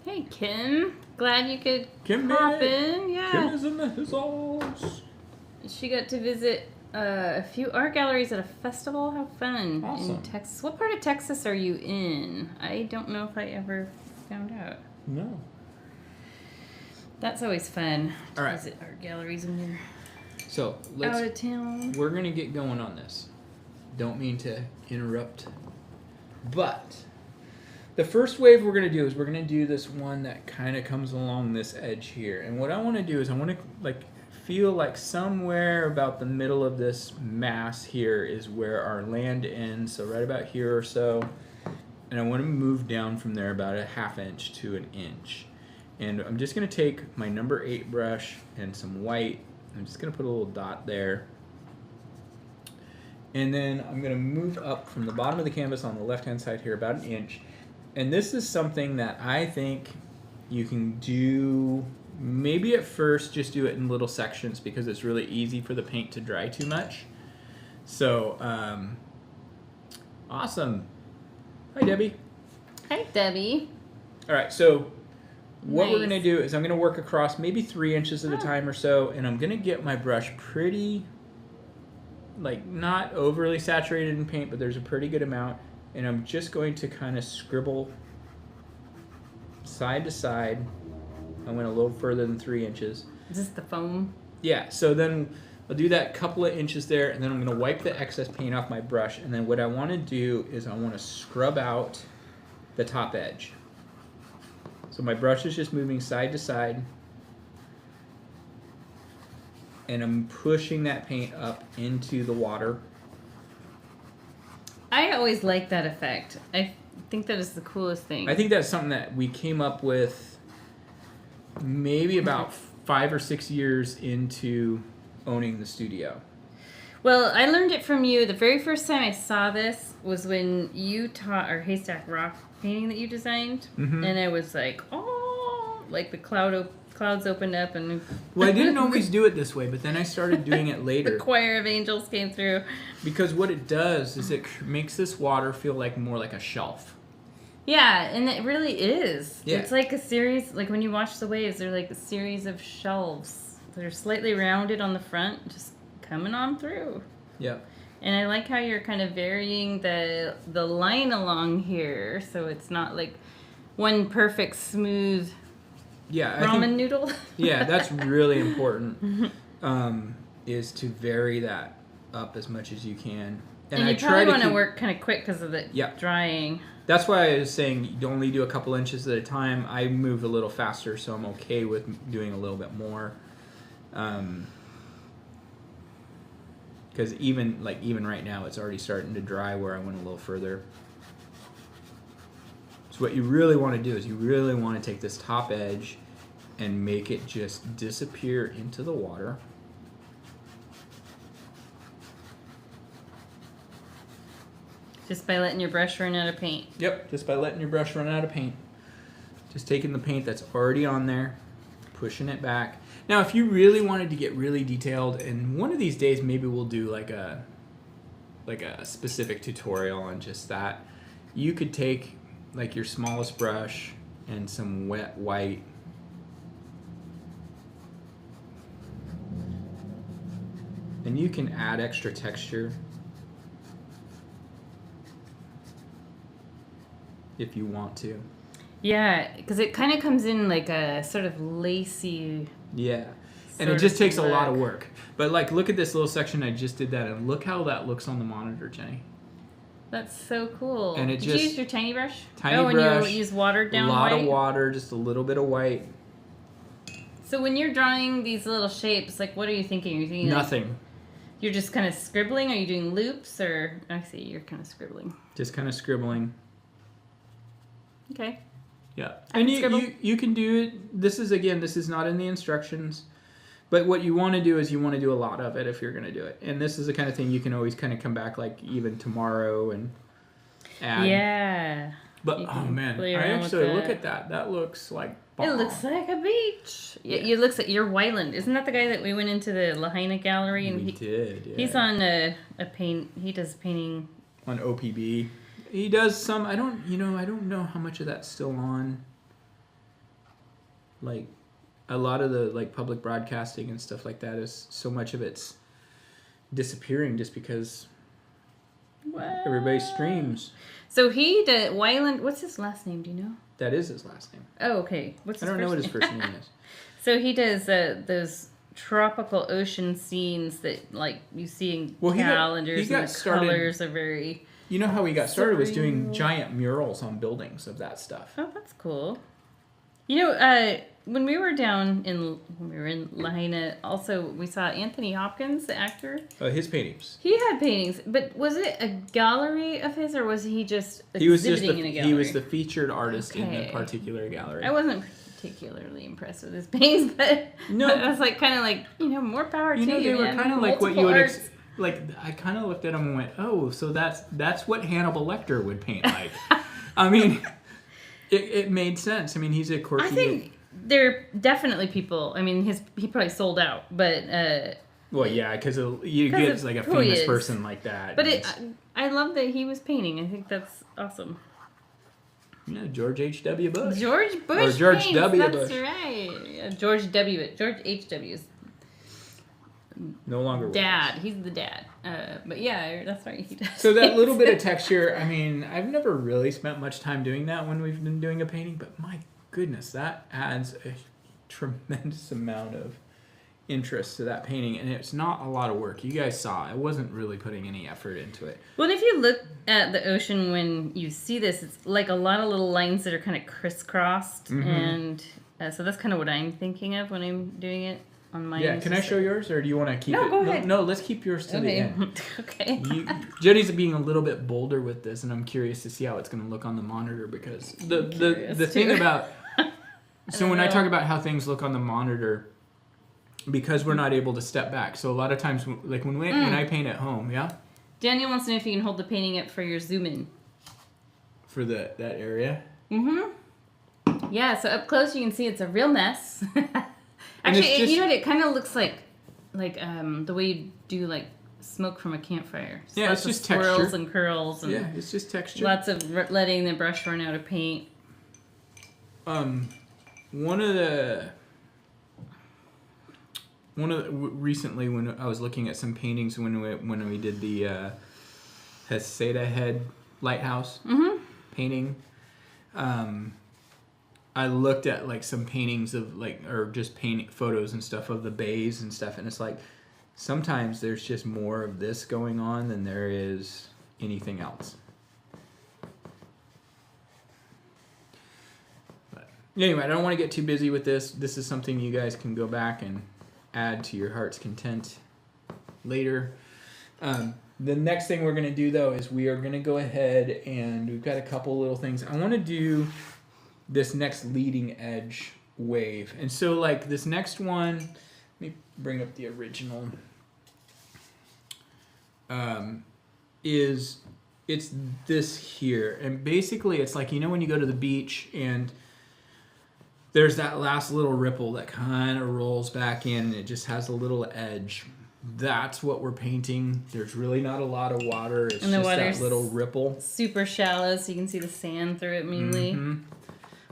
Hey, Kim. Glad you could Kim hop in. Yeah. Kim is in the house. She got to visit a few art galleries at a festival. How fun. Awesome. In Texas. What part of Texas are you in? I don't know if I ever found out. No. That's always fun to All right. visit art galleries when you're So out of town. we're gonna get going on this. Don't mean to interrupt, but the first wave we're gonna do is we're gonna do this one that kind of comes along this edge here. And what I want to do is I want to feel like somewhere about the middle of this mass here is where our land ends. So right about here or so, and I want to move down from there about a ½ inch to an inch. And I'm just going to take my number 8 brush and some white. I'm just going to put a little dot there. And then I'm going to move up from the bottom of the canvas on the left-hand side here about an inch. And this is something that I think you can do, maybe at first just do it in little sections because it's really easy for the paint to dry too much. So, awesome. Hi, Debbie. Hi, Debbie. All right, so what we're Nice. going to do is I'm going to work across maybe 3 inches at a time or so, and I'm going to get my brush pretty, not overly saturated in paint, but there's a pretty good amount. and I'm just going to kind of scribble side to side. I went a little further than 3 inches. Is this the foam? Yeah, so then I'll do that couple of inches there, and then I'm going to wipe the excess paint off my brush, and then what I want to do is I want to scrub out the top edge. So my brush is just moving side to side, and I'm pushing that paint up into the water. I always like that effect. I think that is the coolest thing. I think that's something that we came up with maybe about 5 or 6 years into owning the studio. Well, I learned it from you. The very first time I saw this was when you taught our haystack rock painting that you designed. Mm-hmm. And I was like, oh, like the clouds opened up and... Well, I didn't always do it this way, but then I started doing it later. The choir of angels came through. Because what it does is it makes this water feel like more like a shelf. Yeah, and it really is. Yeah. It's like a series, like when you watch the waves, they're like a series of shelves that are slightly rounded on the front, just coming on through. Yep. And I like how you're kind of varying the line along here, so it's not like one perfect smooth ramen noodle. Yeah, that's really important, is to vary that up as much as you can. And you probably want to work kind of quick because of the drying. That's why I was saying you only do a couple inches at a time. I move a little faster, so I'm okay with doing a little bit more. Because even right now, it's already starting to dry where I went a little further. So what you really want to do is you really want to take this top edge and make it just disappear into the water. Just by letting your brush run out of paint. Yep, just by letting your brush run out of paint. Just taking the paint that's already on there, pushing it back. Now, if you really wanted to get really detailed, and one of these days maybe we'll do like a specific tutorial on just that, you could take like your smallest brush and some wet white. And you can add extra texture if you want to. Yeah, because it kind of comes in like a sort of lacy. Yeah, and it just takes a lot of work. But like, look at this little section I just did that, and look how that looks on the monitor, Jenny. That's so cool. And Did you use your tiny brush? Tiny brush. And you use watered down white? A lot of water, just a little bit of white. So when you're drawing these little shapes, like what are you thinking? Are you thinking nothing? Like, you're just kind of scribbling? Are you doing loops? Or I see you're kind of scribbling. Just kind of scribbling. Okay. Yeah, and you can do it. This is not in the instructions, but what you want to do is you want to do a lot of it if you're going to do it. And this is the kind of thing you can always kind of come back like even tomorrow and add. Yeah. But oh man, I actually look at that. That looks like bomb. It looks like a beach. Yeah. It looks like you're Weiland. Isn't that the guy that we went into the Lahaina gallery and we did? Yeah. He's on a paint. He does painting on OPB. He does some. I don't know how much of that's still on. Like, a lot of the like public broadcasting and stuff like that is so much of it's disappearing just because everybody streams. So he did Weiland. What's his last name? Do you know? That is his last name. Oh, okay. What's his I don't know what his first name is. So he does those tropical ocean scenes that like you see in calendars. And the colors are very. You know how he got started was doing giant murals on buildings of that stuff. Oh, that's cool. You know, when we were in Lahaina, also we saw Anthony Hopkins, the actor. His paintings. He had paintings, but was it a gallery of his, or was he just exhibiting in a gallery? He was the featured artist in the particular gallery. I wasn't particularly impressed with his paintings, but I was like, kind of like, more power to you. They were kind of like what you would like. I kind of looked at him and went, "Oh, so that's what Hannibal Lecter would paint like." I mean, it made sense. I mean, he's a quirky. I think there are definitely people. I mean, he probably sold out, but. Well, yeah, because you get like a famous person like that. But I love that he was painting. I think that's awesome. Yeah, George H.W. Bush. George Bush. Or George paints, W. that's Bush. That's right. George H.W. is No longer with dad. us. He's the dad. But yeah, that's right. He does. So that little bit of texture, I mean, I've never really spent much time doing that when we've been doing a painting, but my goodness, that adds a tremendous amount of interest to that painting, and it's not a lot of work. You guys saw I wasn't really putting any effort into it. Well, if you look at the ocean when you see this, it's like a lot of little lines that are kind of crisscrossed, and so that's kind of what I'm thinking of when I'm doing it on my. Yeah, can I show yours, or do you want to keep it? No, go ahead. No, let's keep yours to the end. Okay. Jody's being a little bit bolder with this, and I'm curious to see how it's going to look on the monitor, because the thing about so when I talk about how things look on the monitor, because we're not able to step back, so a lot of times, like when I paint at home, Daniel wants to know if you can hold the painting up for your zoom in. For that area. Yeah, so up close you can see it's a real mess. Actually, you know what? It kind of looks like the way you do like smoke from a campfire. So yeah, it's just swirls texture and curls. And it's just texture. Lots of letting the brush run out of paint. Recently when I was looking at some paintings when we did the Heseda Head Lighthouse painting, I looked at like some paintings of or just painting photos and stuff of the bays and stuff, and it's like sometimes there's just more of this going on than there is anything else. But anyway, I don't want to get too busy with this. This is something you guys can go back and add to your heart's content later. The next thing we're going to do, though, is we are going to go ahead and we've got a couple little things. I want to do this next leading edge wave. And so, like, this next one, let me bring up the original, it's this here. And basically, it's like, you know when you go to the beach and there's that last little ripple that kind of rolls back in and it just has a little edge. That's what we're painting. There's really not a lot of water. It's just that little ripple. Super shallow, so you can see the sand through it mainly.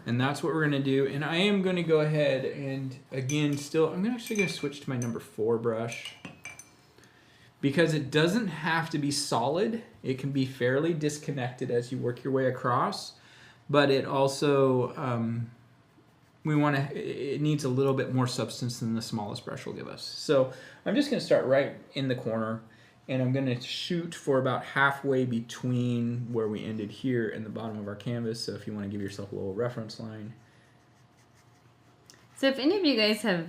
And that's what we're going to do. And I am going to go ahead and, again, I'm actually going to switch to my number 4 brush. Because it doesn't have to be solid. It can be fairly disconnected as you work your way across. But it also... it needs a little bit more substance than the smallest brush will give us. So I'm just going to start right in the corner, and I'm going to shoot for about halfway between where we ended here and the bottom of our canvas. So if you want to give yourself a little reference line. So if any of you guys have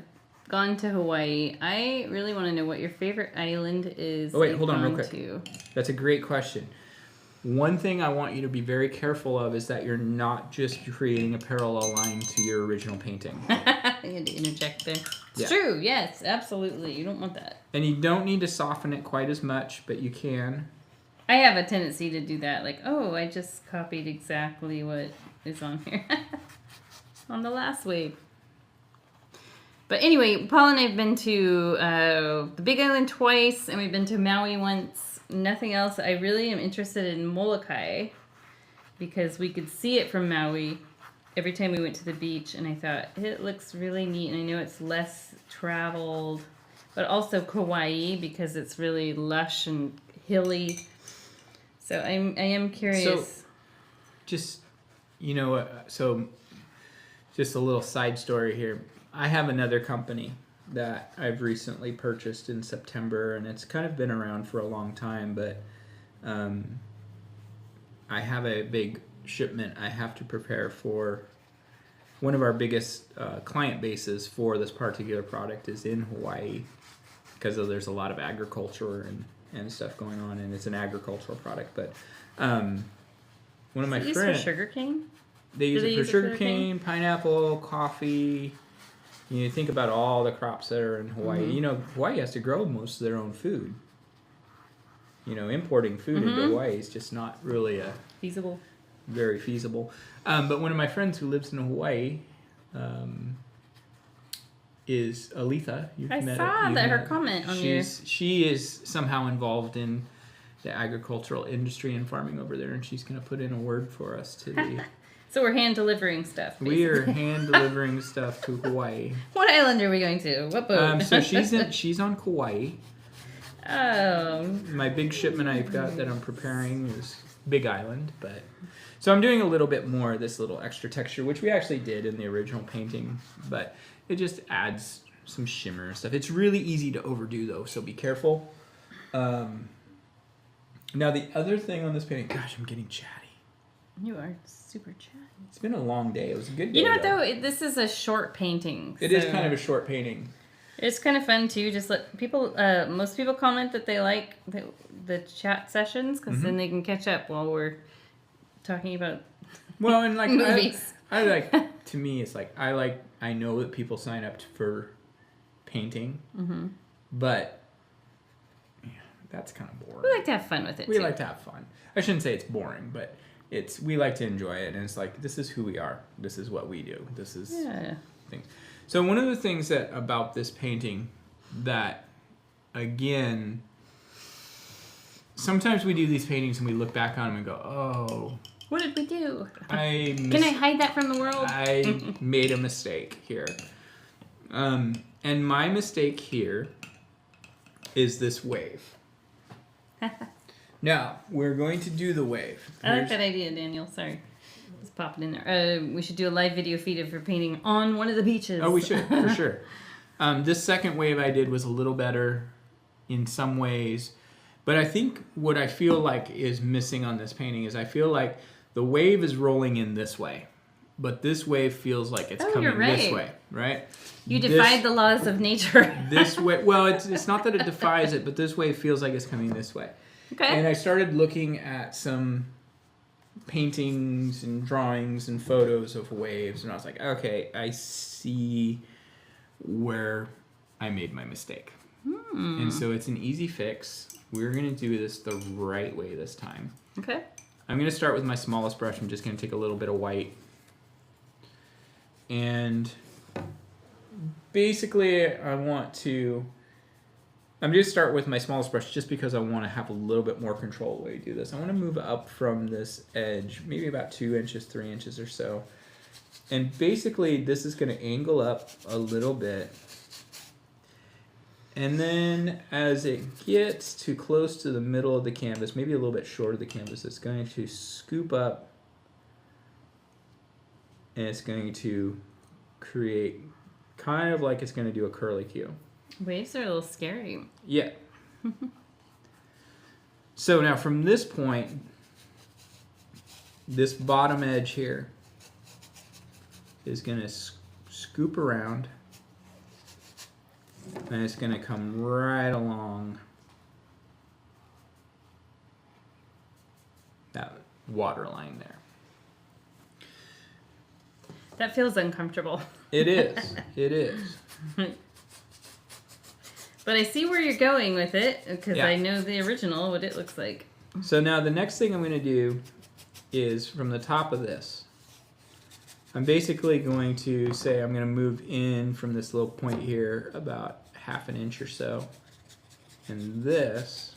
gone to Hawaii, I really want to know what your favorite island is. Oh wait, hold on real quick. That's a great question. One thing I want you to be very careful of is that you're not just creating a parallel line to your original painting. You had to interject there. It's true, yes, absolutely. You don't want that. And you don't need to soften it quite as much, but you can. I have a tendency to do that. Like, oh, I just copied exactly what is on here. On the last wave. But anyway, Paul and I have been to the Big Island twice, and we've been to Maui once. Nothing else. I really am interested in Molokai because we could see it from Maui every time we went to the beach, and I thought it looks really neat, and I know it's less traveled, but also Kauai because it's really lush and hilly. So I am curious. So just just a little side story here. I have another company that I've recently purchased in September, and it's kind of been around for a long time, but I have a big shipment I have to prepare for. One of our biggest client bases for this particular product is in Hawaii because there's a lot of agriculture and stuff going on, and it's an agricultural product. But one of my friends... They use it for sugarcane? They use it for sugarcane, pineapple, coffee... You think about all the crops that are in Hawaii. You know, Hawaii has to grow most of their own food. You know, importing food into Hawaii is just not really very feasible. But one of my friends who lives in Hawaii is Aletha. I saw her comment on your... She is somehow involved in the agricultural industry and farming over there, and she's going to put in a word for us to the So we're hand delivering stuff. Basically. We are hand delivering stuff to Hawaii. What island are we going to? What boat? So she's on Kauai. Oh. My big shipment I've got that I'm preparing is Big Island, but so I'm doing a little bit more of this little extra texture, which we actually did in the original painting, but it just adds some shimmer and stuff. It's really easy to overdo though, so be careful. Now the other thing on this painting, gosh, I'm getting chatty. You are super chatty. It's been a long day. It was a good day. You know what though? This is a short painting. It is kind of a short painting. It's kind of fun too. Just let people. Most people comment that they like the chat sessions because then they can catch up while we're talking about. Well, and like movies. I like. To me, it's like I know that people sign up for painting, but yeah, that's kind of boring. We like to have fun with it. We like to have fun. I shouldn't say it's boring, but we like to enjoy it, and it's like this is who we are. This is what we do. This is things. So one of the things that about this painting that, again, sometimes we do these paintings and we look back on them and go, oh. What did we do? Can I hide that from the world? I made a mistake here. And my mistake here is this wave. Now, we're going to do the wave. I like that idea, Daniel. Sorry. Let's pop it in there. We should do a live video feed of her painting on one of the beaches. Oh, we should, for sure. This second wave I did was a little better in some ways. But I think what I feel like is missing on this painting is I feel like the wave is rolling in this way. But this wave feels like it's coming this way, right? You defied the laws of nature. This way, well, it's not that it defies it, but this wave feels like it's coming this way. Okay. And I started looking at some paintings and drawings and photos of waves, and I was like, okay, I see where I made my mistake. And so it's an easy fix. We're going to do this the right way this time. Okay. I'm going to start with my smallest brush. I'm just going to take a little bit of white. And basically I'm going to start with my smallest brush just because I want to have a little bit more control the way I do this. I want to move up from this edge, maybe about 2 inches, 3 inches or so. And basically this is going to angle up a little bit. And then as it gets too close to the middle of the canvas, maybe a little bit short of the canvas, it's going to scoop up and it's going to create kind of like it's going to do a curlicue. Waves are a little scary. Yeah. So now from this point, this bottom edge here is going to scoop around and it's going to come right along that water line there. That feels uncomfortable. It is. It is. But I see where you're going with it because Yeah. I know the original, what it looks like. So now the next thing I'm going to do is from the top of this, I'm basically going to say I'm going to move in from this little point here about 1/2 inch or so. And this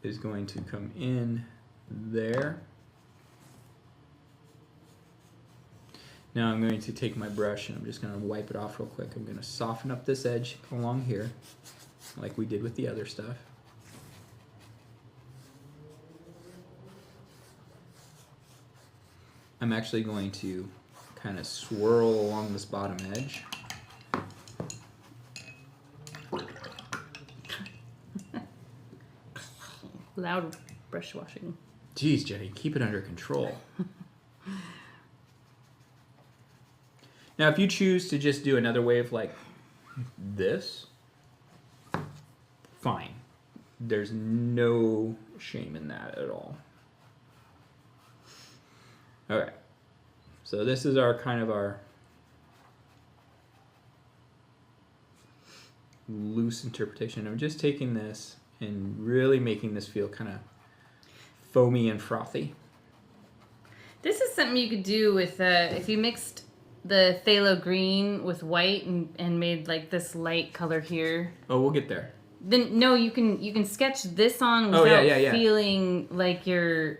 is going to come in there. Now I'm going to take my brush and I'm just going to wipe it off real quick. I'm going to soften up this edge along here like we did with the other stuff. I'm actually going to kind of swirl along this bottom edge. Loud brush washing. Geez, Jenny, keep it under control. Now, if you choose to just do another wave like this, fine. There's no shame in that at all. Okay, so this is our kind of our loose interpretation. I'm just taking this and really making this feel kind of foamy and frothy. This is something you could do with if you mixed the phthalo green with white and made like this light color here. Oh, we'll get there. Then no, you can sketch this on without yeah. feeling like you're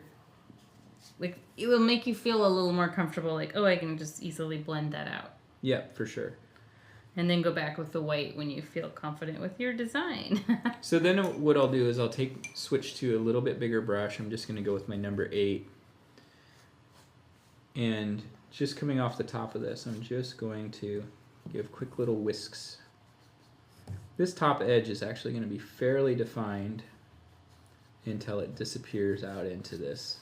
like it will make you feel a little more comfortable, like, oh, I can just easily blend that out. Yeah, for sure. And then go back with the white when you feel confident with your design. So then what I'll do is I'll switch to a little bit bigger brush. I'm just going to go with my number 8. And just coming off the top of this, I'm just going to give quick little whisks. This top edge is actually going to be fairly defined until it disappears out into this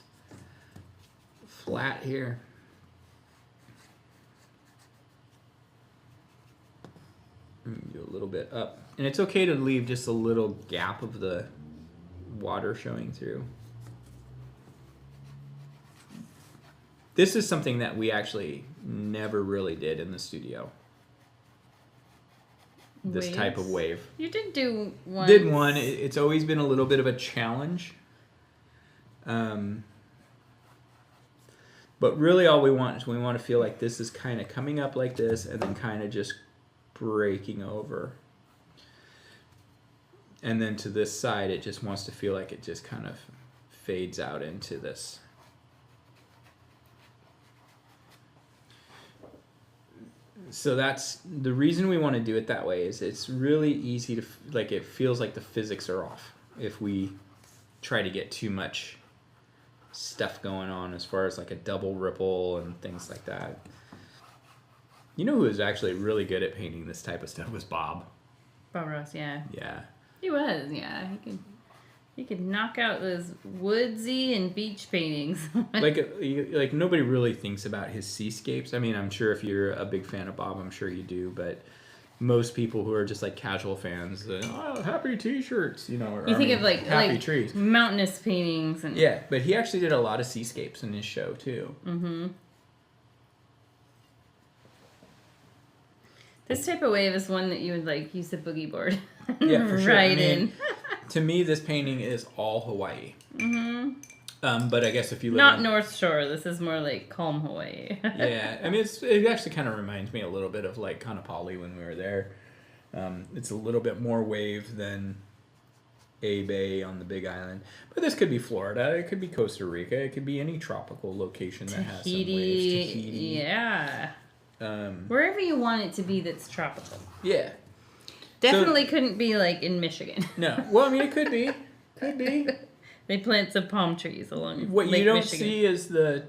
flat here. Do a little bit up. And it's okay to leave just a little gap of the water showing through. This is something that we actually never really did in the studio. This Waves? Type of wave. You did do one. Did one. It's always been a little bit of a challenge. But really all we want is we want to feel like this is kind of coming up like this and then kind of just breaking over. And then to this side, it just wants to feel like it just kind of fades out into this. So that's the reason we want to do it that way, is it's really easy to, like, it feels like the physics are off if we try to get too much stuff going on as far as like a double ripple and things like that. You know who was actually really good at painting this type of stuff was Bob. Bob Ross, yeah. Yeah. He was, yeah. He could knock out those woodsy and beach paintings. like nobody really thinks about his seascapes. I mean, I'm sure if you're a big fan of Bob, I'm sure you do, but most people who are just like casual fans, happy t-shirts, you know, you think of happy trees, mountainous paintings, and yeah, but he actually did a lot of seascapes in his show too. Mm-hmm. This type of wave is one that you would like use a boogie board. Yeah, for sure. Right in. To me, this painting is all Hawaii. Mm-hmm. But I guess if you live not North Shore, this is more like calm Hawaii. Yeah, I mean, it actually kind of reminds me a little bit of like Kaanapali when we were there. It's a little bit more wave than A Bay on the Big Island, but this could be Florida, it could be Costa Rica, it could be any tropical location that has some waves. Tahiti, yeah. Wherever you want it to be that's tropical. Yeah. Definitely couldn't be like in Michigan. No. Well, I mean, it could be. Could be. They plant some palm trees along what Lake you don't Michigan. see is the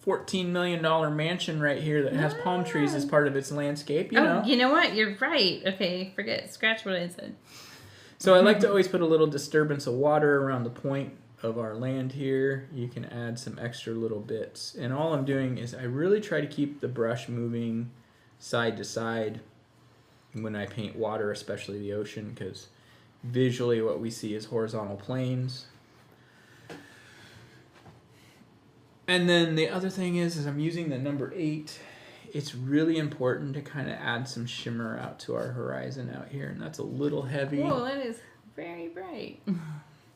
$14 million mansion right here that has palm trees as part of its landscape. You know. You know what? You're right. Okay, scratch what I said. So I like to always put a little disturbance of water around the point of our land here. You can add some extra little bits. And all I'm doing is I really try to keep the brush moving side to side when I paint water, especially the ocean, because visually what we see is horizontal planes. And then the other thing is I'm using the number 8. It's really important to kind of add some shimmer out to our horizon out here, and that's a little heavy. Whoa, that is very bright.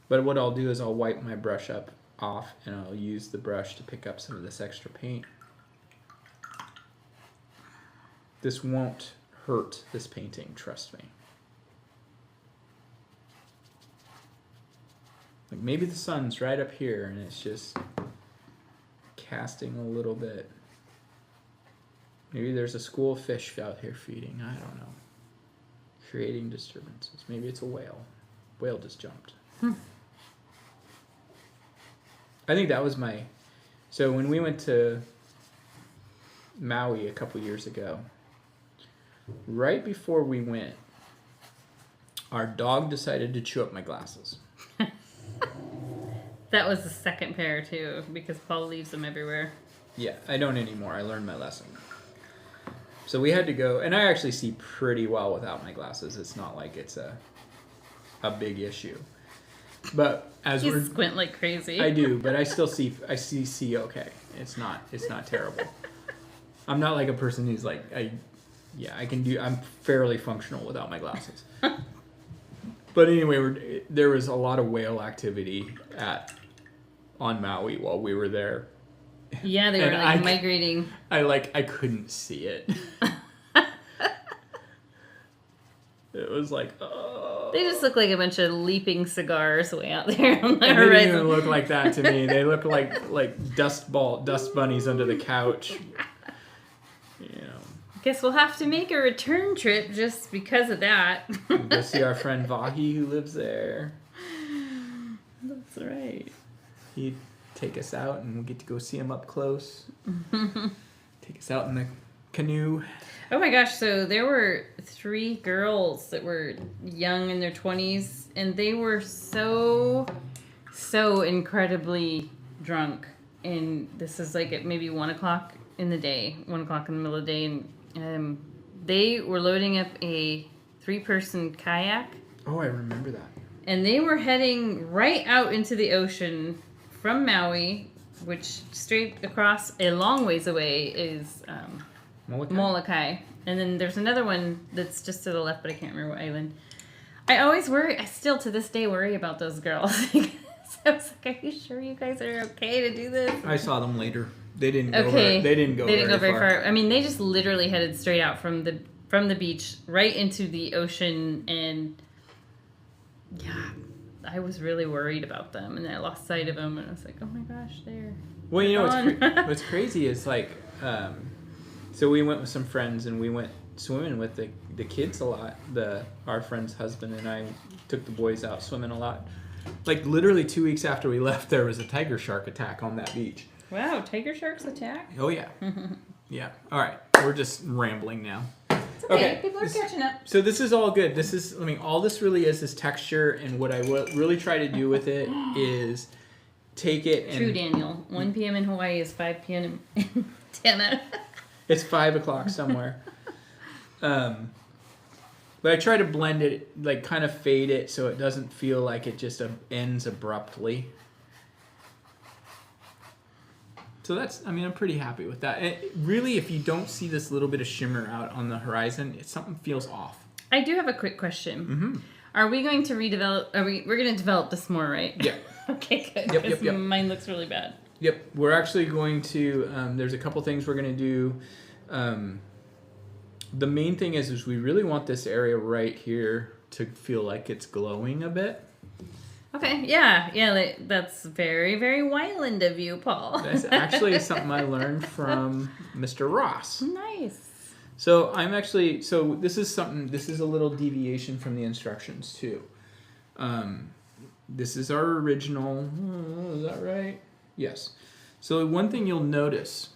But what I'll do is I'll wipe my brush off, and I'll use the brush to pick up some of this extra paint. This won't hurt this painting, trust me. Like maybe the sun's right up here, and it's just casting a little bit. Maybe there's a school of fish out here feeding. I don't know. Creating disturbances. Maybe it's a whale. Whale just jumped. I think that was so when we went to Maui a couple years ago, right before we went, our dog decided to chew up my glasses. That was the second pair too, because Paul leaves them everywhere. Yeah, I don't anymore. I learned my lesson. So we had to go, and I actually see pretty well without my glasses. It's not like it's a big issue. But as you squint like crazy. I do, but I still see okay. It's not terrible. I'm not like a person who's like I'm fairly functional without my glasses. But anyway, there was a lot of whale activity on Maui while we were there. Yeah, they were migrating. I couldn't see it. It was like, oh. They just look like a bunch of leaping cigars way out there on the They horizon. didn't even look like that to me. They look like dust bunnies under the couch. You know. Guess we'll have to make a return trip just because of that. Go see our friend Vahi who lives there. That's right. He'd take us out and we'll get to go see him up close. Take us out in the canoe. Oh my gosh, so there were 3 girls that were young in their 20s, and they were so incredibly drunk. And this is like at maybe 1 o'clock in the day, 1 o'clock in the middle of the day, and they were loading up a 3-person kayak. Oh, I remember that. And they were heading right out into the ocean from Maui, which straight across a long ways away is Molokai. And then there's another one that's just to the left, but I can't remember what island. I still to this day worry about those girls. So I was like, are you sure you guys are okay to do this? I saw them later. They didn't go very far. I mean, they just literally headed straight out from the beach right into the ocean, and yeah, I was really worried about them, and I lost sight of them, and I was like, oh my gosh, they're Well, you know gone. what's crazy is like, so we went with some friends and we went swimming with the kids a lot. Our friend's husband and I took the boys out swimming a lot. Like literally 2 weeks after we left, there was a tiger shark attack on that beach. Wow, tiger sharks attack? Oh yeah, yeah. All right, we're just rambling now. It's okay. People are catching up. So this is all good. All this really is texture, and what I really try to do with it is take it and... True, Daniel. 1 p.m. in Hawaii is 5 p.m. in Montana. It's 5 o'clock somewhere. But I try to blend it, like kind of fade it so it doesn't feel like it just ends abruptly. So I'm pretty happy with that. Really, if you don't see this little bit of shimmer out on the horizon, something feels off. I do have a quick question. Mm-hmm. Are we going to redevelop? We're going to develop this more, right? Yeah. Okay, good. Yep. Mine looks really bad. Yep. We're actually going to, there's a couple things we're going to do. The main thing is we really want this area right here to feel like it's glowing a bit. Okay, yeah, that's very, very Wyland of you, Paul. That's actually something I learned from Mr. Ross. Nice. So this is a little deviation from the instructions too. This is our original, is that right? Yes. So one thing you'll notice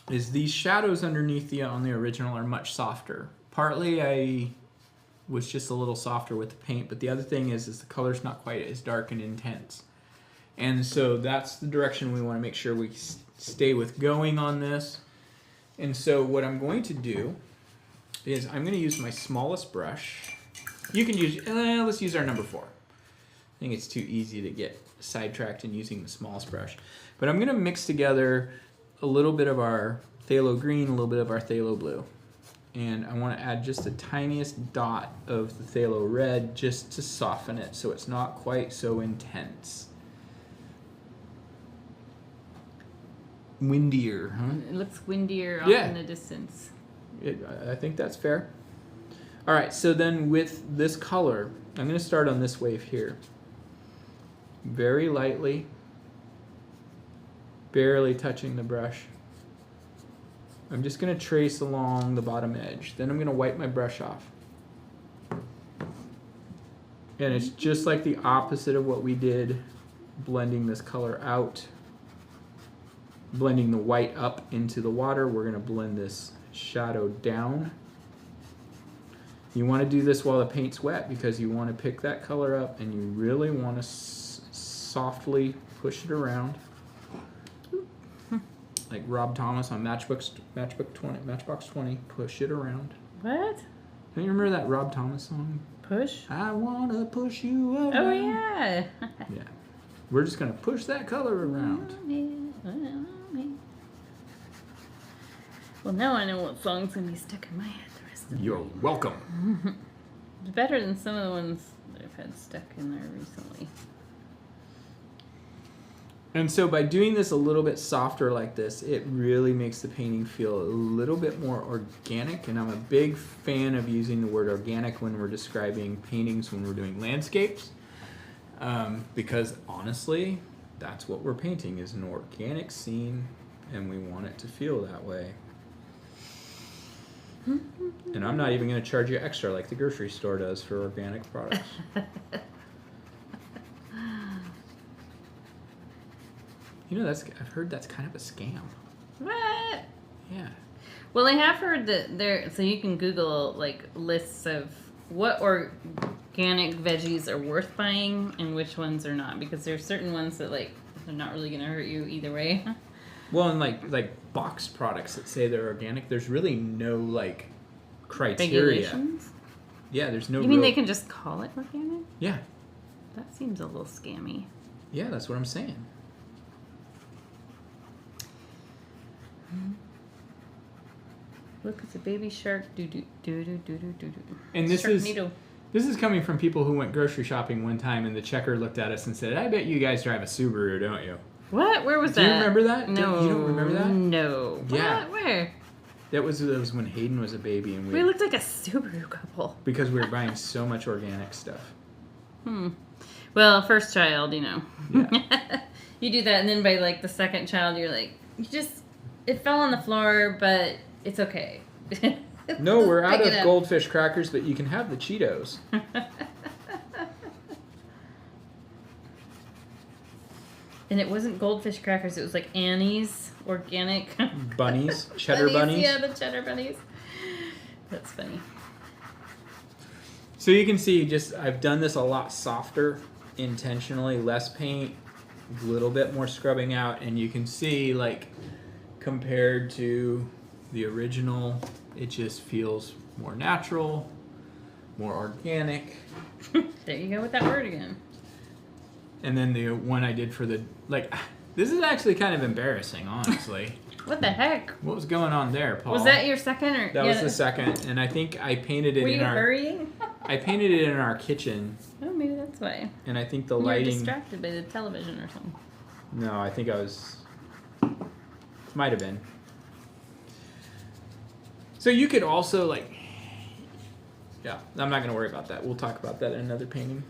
is these shadows underneath on the original are much softer. Partly I was just a little softer with the paint, but the other thing is the color's not quite as dark and intense. And so that's the direction we want to make sure we stay with going on this. And so what I'm going to do is I'm going to use my smallest brush. You can use, let's use our number 4. I think it's too easy to get sidetracked in using the smallest brush. But I'm going to mix together a little bit of our phthalo green, a little bit of our phthalo blue. And I want to add just the tiniest dot of the phthalo red just to soften it so it's not quite so intense. Windier, huh? It looks windier off in the distance. I think that's fair. All right, so then with this color, I'm going to start on this wave here. Very lightly, barely touching the brush. I'm just going to trace along the bottom edge. Then I'm going to wipe my brush off. And it's just like the opposite of what we did, blending this color out. Blending the white up into the water, we're going to blend this shadow down. You want to do this while the paint's wet because you want to pick that color up and you really want to softly push it around. Like Rob Thomas on Matchbox 20, push it around. What? Don't you remember that Rob Thomas song? Push? I want to push you around. Oh, yeah. Yeah. We're just going to push that color around. Well, now I know what song's going to be stuck in my head the rest of the You're welcome. It's better than some of the ones that I've had stuck in there recently. And so by doing this a little bit softer like this, it really makes the painting feel a little bit more organic. And I'm a big fan of using the word organic when we're describing paintings, when we're doing landscapes. Because honestly, that's what we're painting, is an organic scene, and we want it to feel that way. And I'm not even going to charge you extra like the grocery store does for organic products. You know, I've heard that's kind of a scam. What? Yeah. Well, I have heard that so you can Google like lists of what organic veggies are worth buying and which ones are not, because there's certain ones that like they're not really going to hurt you either way. Well, and like box products that say they're organic, there's really no like criteria. Regulations? Yeah, there's no. You mean they can just call it organic? Yeah. That seems a little scammy. Yeah, that's what I'm saying. Look, it's a baby shark. Do do do do do do do. And this Sharknado. is coming from people who went grocery shopping one time, and the checker looked at us and said, "I bet you guys drive a Subaru, don't you?" What? Where was Do that? you remember that? No. You don't remember that? No. Yeah. What? Where? That was when Hayden was a baby, and We looked like a Subaru couple. because we were buying so much organic stuff. Well, first child, you know. Yeah. You do that, and then by like the second child, you're like, it fell on the floor, but it's okay. No, we're out Pick of it up. goldfish crackers, but you can have the Cheetos. And it wasn't goldfish crackers; it was like Annie's organic Bunnies, cheddar bunnies. Yeah, the cheddar bunnies. That's funny. So you can see, I've done this a lot softer, intentionally, less paint, a little bit more scrubbing out, and you can see, like, compared to the original, it just feels more natural, more organic. There you go with that word again. And then the one I did for this is actually kind of embarrassing, honestly. What the heck? What was going on there, Paul? Was that your second or? That was the second, and I think I painted it Were in you our. hurrying? I painted it in our kitchen, Oh, maybe that's why. and I think the You were lighting. distracted by the television or something. No, I think I was. Might have been. So you could also yeah, I'm not gonna worry about that. We'll talk about that in another painting.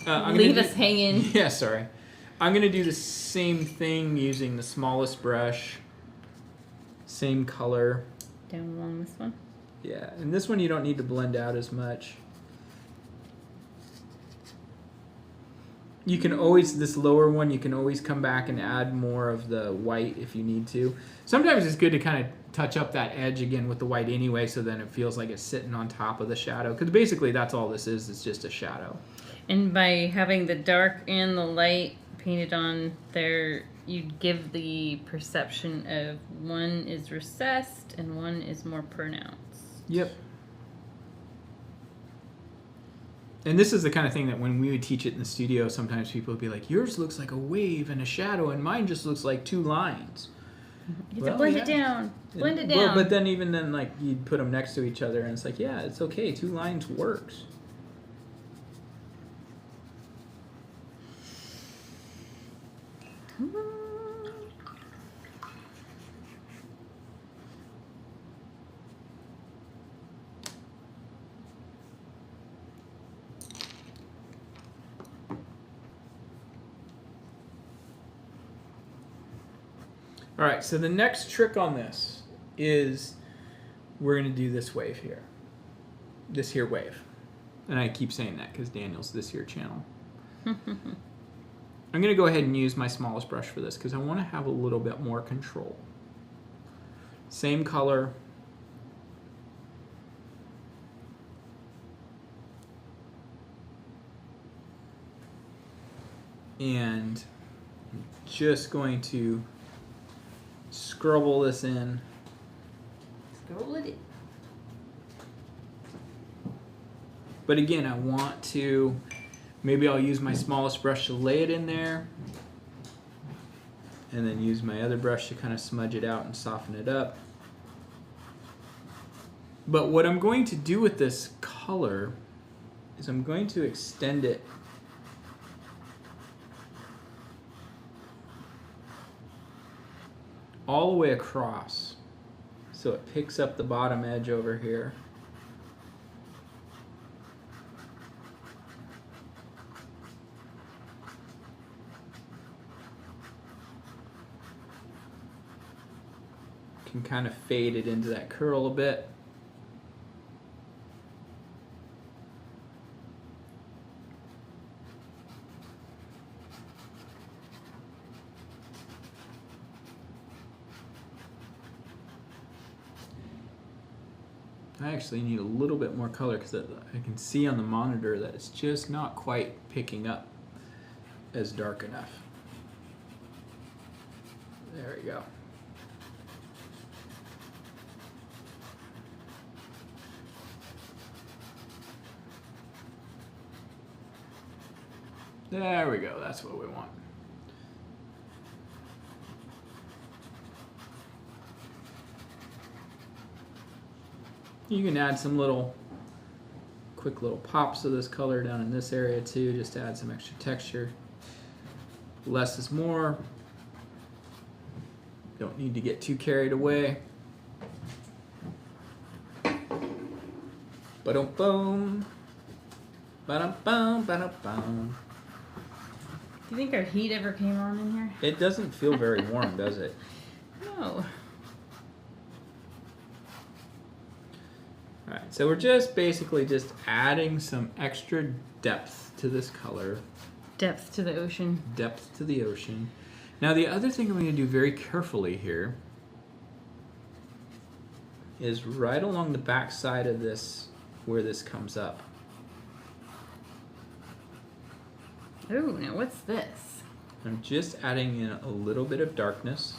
Leave us hanging. Yeah, sorry. I'm gonna do the same thing using the smallest brush. Same color. Down along this one. Yeah, and this one you don't need to blend out as much. You can always, this lower one, you can always come back and add more of the white if you need to. Sometimes it's good to kind of touch up that edge again with the white anyway, so then it feels like it's sitting on top of the shadow. Because basically that's all this is, it's just a shadow. And by having the dark and the light painted on there, you give the perception of one is recessed and one is more pronounced. Yep. And this is the kind of thing that when we would teach it in the studio, sometimes people would be like, yours looks like a wave and a shadow, and mine just looks like two lines. You have to blend it down. Blend it down. Well, but then even then, you'd put them next to each other, and it's like, yeah, it's okay. Two lines works. All right, so the next trick on this is we're going to do this wave here. This here wave. And I keep saying that because Daniel's this here channel. I'm going to go ahead and use my smallest brush for this because I want to have a little bit more control. Same color. And I'm just going to scrubble this in. Scrubble it in. But again, I want to, maybe I'll use my smallest brush to lay it in there. And then use my other brush to kind of smudge it out and soften it up. But what I'm going to do with this color is I'm going to extend it all the way across. So it picks up the bottom edge over here. Can kind of fade it into that curl a bit. I actually need a little bit more color because I can see on the monitor that it's just not quite picking up as dark enough. There we go. There we go, that's what we want. You can add some quick little pops of this color down in this area too, just to add some extra texture. Less is more. Don't need to get too carried away. Ba-dum-boom. Ba-dum-boom, ba-dum-boom. Do you think our heat ever came on in here? It doesn't feel very warm, does it? No. Alright, so we're just basically just adding some extra depth to this color. Depth to the ocean. Depth to the ocean. Now the other thing I'm going to do very carefully here is right along the back side of this, where this comes up. Oh, now what's this? I'm just adding in a little bit of darkness.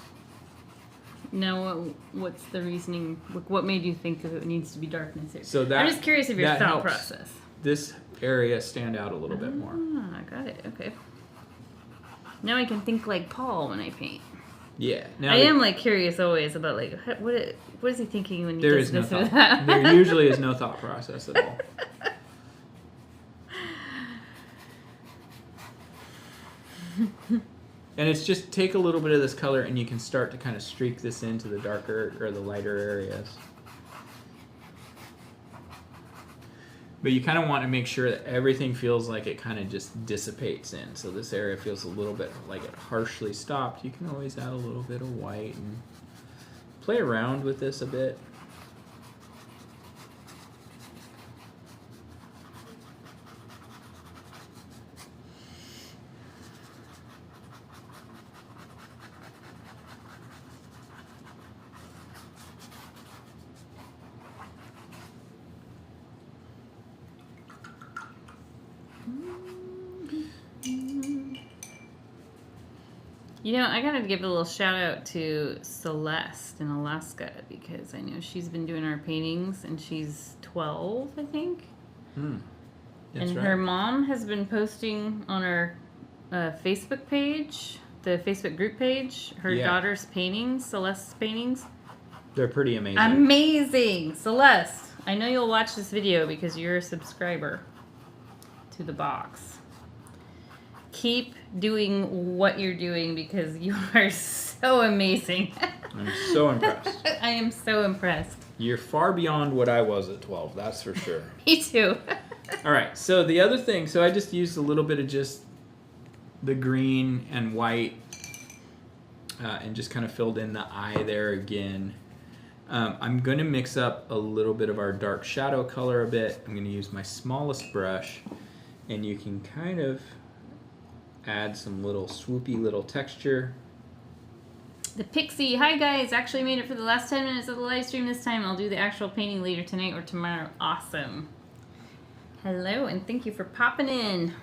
Now, what's the reasoning? What made you think that it needs to be darkness here? So that, I'm just curious of your that thought helps process. This area stand out a little bit more. Ah, got it. Okay. Now I can think like Paul when I paint. Yeah. Now I am like curious always about like what is he thinking when he there does is no this or thought. that? There usually is no thought process at all. And it's just take a little bit of this color and you can start to kind of streak this into the darker or the lighter areas. But you kind of want to make sure that everything feels like it kind of just dissipates in. So this area feels a little bit like it harshly stopped. You can always add a little bit of white and play around with this a bit. You know, I gotta give a little shout out to Celeste in Alaska because I know she's been doing our paintings and she's 12, I think. That's and right. her mom has been posting on our Facebook page, the Facebook group page, her daughter's paintings, Celeste's paintings. They're pretty amazing. Amazing! Celeste, I know you'll watch this video because you're a subscriber to the box. Keep doing what you're doing because you are so amazing. I'm so impressed. I am so impressed. You're far beyond what I was at 12, that's for sure. Me too. All right, so the other thing, so I just used a little bit of just the green and white and just kind of filled in the eye there again. I'm going to mix up a little bit of our dark shadow color a bit. I'm going to use my smallest brush, and you can kind of add some little swoopy little texture. The Pixie, hi guys, actually made it for the last 10 minutes of the live stream this time. I'll do the actual painting later tonight or tomorrow. Awesome. Hello, and thank you for popping in.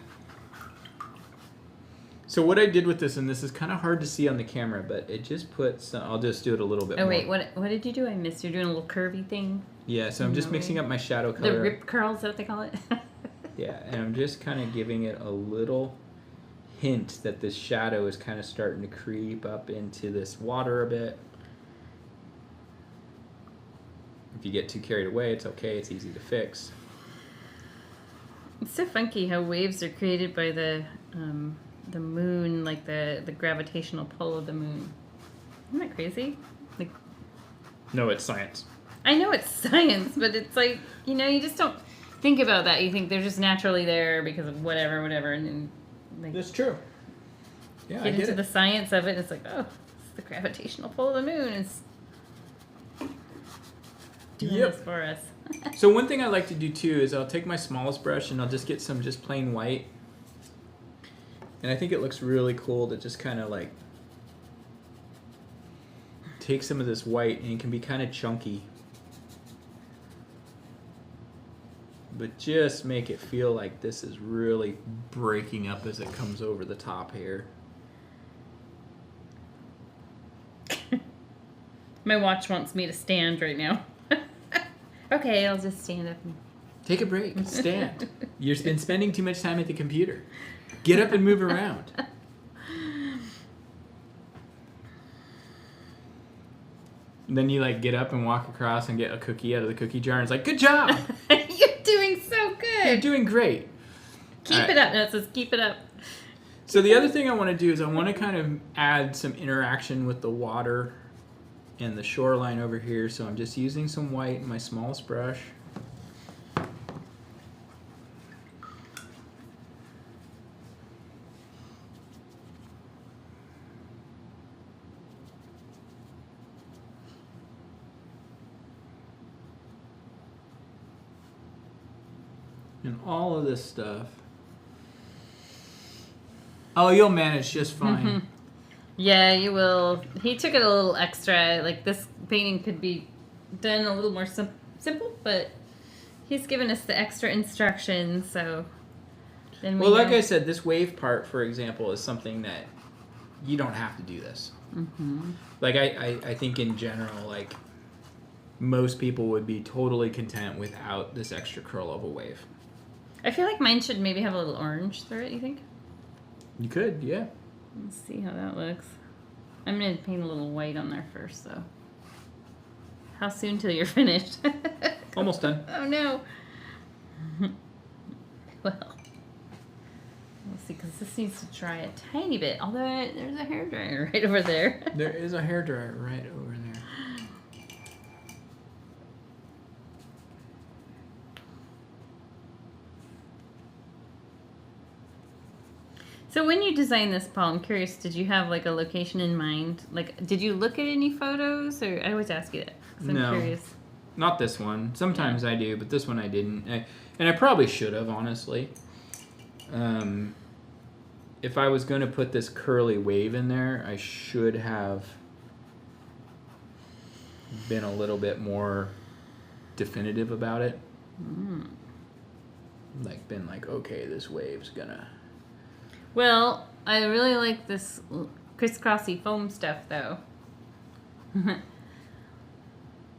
So what I did with this, and this is kind of hard to see on the camera, but it just puts, I'll just do it a little bit more. Oh wait, what did you do? I missed. You're doing a little curvy thing? Yeah, so I'm just mixing up my shadow color. The rip curls, is that what they call it? Yeah, and I'm just kind of giving it a little hint that this shadow is kind of starting to creep up into this water a bit. If you get too carried away, it's okay. It's easy to fix. It's so funky how waves are created by the moon, like the gravitational pull of the moon. Isn't that crazy? Like, No, it's science. I know it's science, but it's like, you know, you just don't think about that. You think they're just naturally there because of whatever, and then like, That's true. Yeah, I get get into it. the science of it, and it's like, oh, it's the gravitational pull of the moon. It's doing Yep. this for us. So one thing I like to do too is I'll take my smallest brush and I'll just get some just plain white. And I think it looks really cool to just kind of like take some of this white, and it can be kind of chunky. But just make it feel like this is really breaking up as it comes over the top here. My watch wants me to stand right now. Okay, I'll just stand up. Take a break. Stand. You've been spending too much time at the computer. Get up and move around. And then you like get up and walk across and get a cookie out of the cookie jar, and it's like, good job. You're doing so good. You're doing great. Keep it up. No, it says keep it up. So the other thing I want to do is I want to kind of add some interaction with the water and the shoreline over here. So I'm just using some white in my smallest brush. And all of this stuff. Oh, you'll manage just fine. Mm-hmm. Yeah, you will. He took it a little extra. Like, this painting could be done a little more simple, but he's given us the extra instructions, so then we Well, like know. I said, this wave part, for example, is something that you don't have to do this. Mm-hmm. Like, I think in general, like, most people would be totally content without this extra curl of a wave. I feel like mine should maybe have a little orange through it, you think? You could, yeah. Let's see how that looks. I'm going to paint a little white on there first, though. How soon till you're finished? Almost done. Oh, no. Well, we'll see, because this needs to dry a tiny bit. Although there's a hairdryer right over there. There is a hairdryer right over there. So when you designed this, Paul, I'm curious, did you have like a location in mind? Like, did you look at any photos? Or I always ask you that, 'cause I'm No. curious. Not this one. Sometimes I do, but this one I didn't. And I probably should have, honestly. If I was going to put this curly wave in there, I should have been a little bit more definitive about it. Like, been like, okay, this wave's gonna... Well, I really like this crisscrossy foam stuff, though.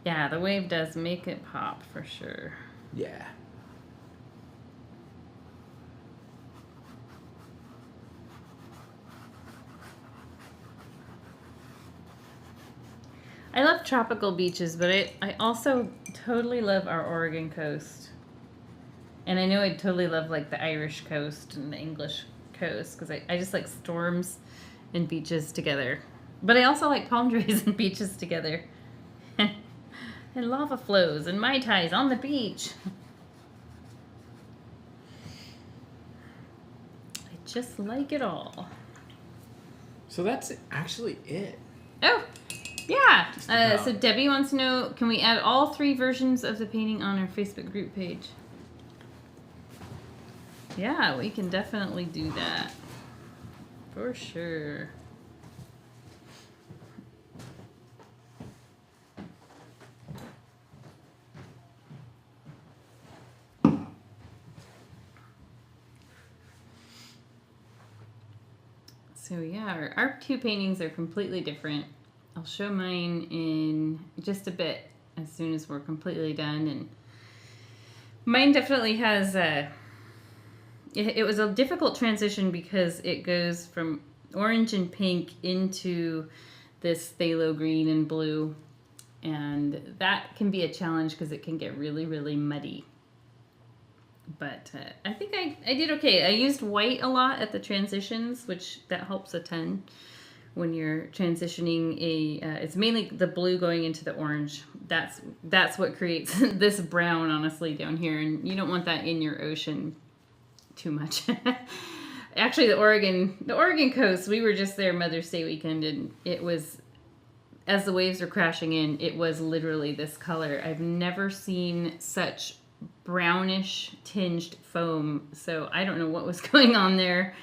Yeah, the wave does make it pop, for sure. Yeah. I love tropical beaches, but I also totally love our Oregon coast. And I know I totally love, like, the Irish coast and the English coast, because I just like storms and beaches together. But I also like palm trees and beaches together. And lava flows and Mai Tais on the beach. I just like it all. So that's actually it. Oh, yeah. about. So Debbie wants to know, can we add all 3 versions of the painting on our Facebook group page? Yeah, we can definitely do that. For sure. So yeah, our 2 paintings are completely different. I'll show mine in just a bit as soon as we're completely done. And mine definitely has it was a difficult transition because it goes from orange and pink into this phthalo green and blue. And that can be a challenge because it can get really, really muddy. But I think I did okay. I used white a lot at the transitions, which that helps a ton when you're transitioning it's mainly the blue going into the orange. That's what creates this brown, honestly, down here, and you don't want that in your ocean too much. Actually, the Oregon coast, we were just there Mother's Day weekend, and it was, as the waves were crashing in, it was literally this color. I've never seen such brownish tinged foam, so I don't know what was going on there,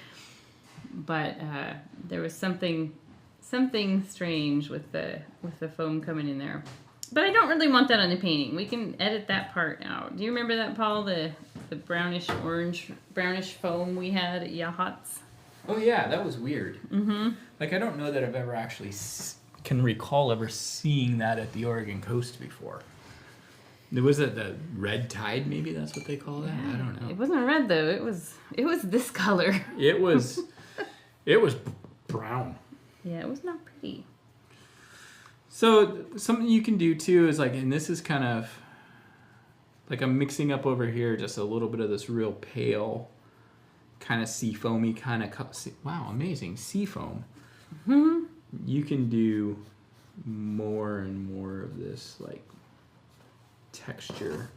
but there was something strange with the foam coming in there. But I don't really want that on the painting. We can edit that part out. Do you remember that, Paul? The brownish foam we had at Yahat's? Oh yeah, that was weird. Mm-hmm. Like, I don't know that I've ever actually can recall ever seeing that at the Oregon coast before. Was it the red tide? Maybe that's what they call that. Yeah, I don't know. It wasn't red though. It was this color. It was brown. Yeah, it was not pretty. So something you can do too is like, and this is kind of like I'm mixing up over here just a little bit of this real pale kind of sea foamy kind of wow, amazing sea foam. Mm-hmm. You can do more and more of this like texture,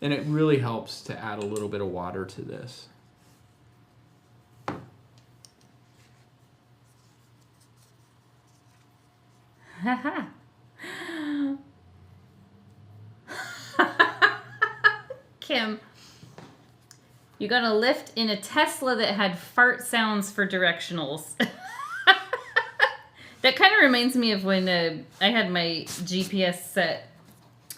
and it really helps to add a little bit of water to this. Kim, you got a lift in a Tesla that had fart sounds for directionals. That kind of reminds me of when I had my GPS set.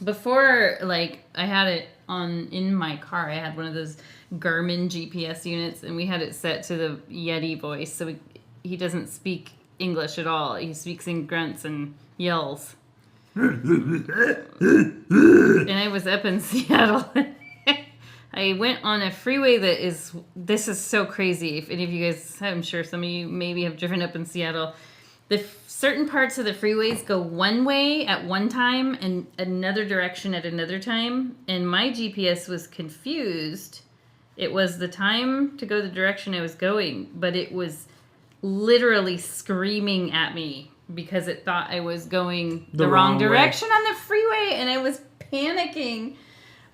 Before, like, I had it in my car. I had one of those Garmin GPS units, and we had it set to the Yeti voice, so he doesn't speak English at all. He speaks in grunts and yells. And I was up in Seattle. I went on a freeway this is so crazy. If any of you guys, I'm sure some of you maybe have driven up in Seattle. The certain parts of the freeways go one way at one time and another direction at another time. And my GPS was confused. It was the time to go the direction I was going, but it was literally screaming at me because it thought I was going the wrong direction on the freeway, and I was panicking.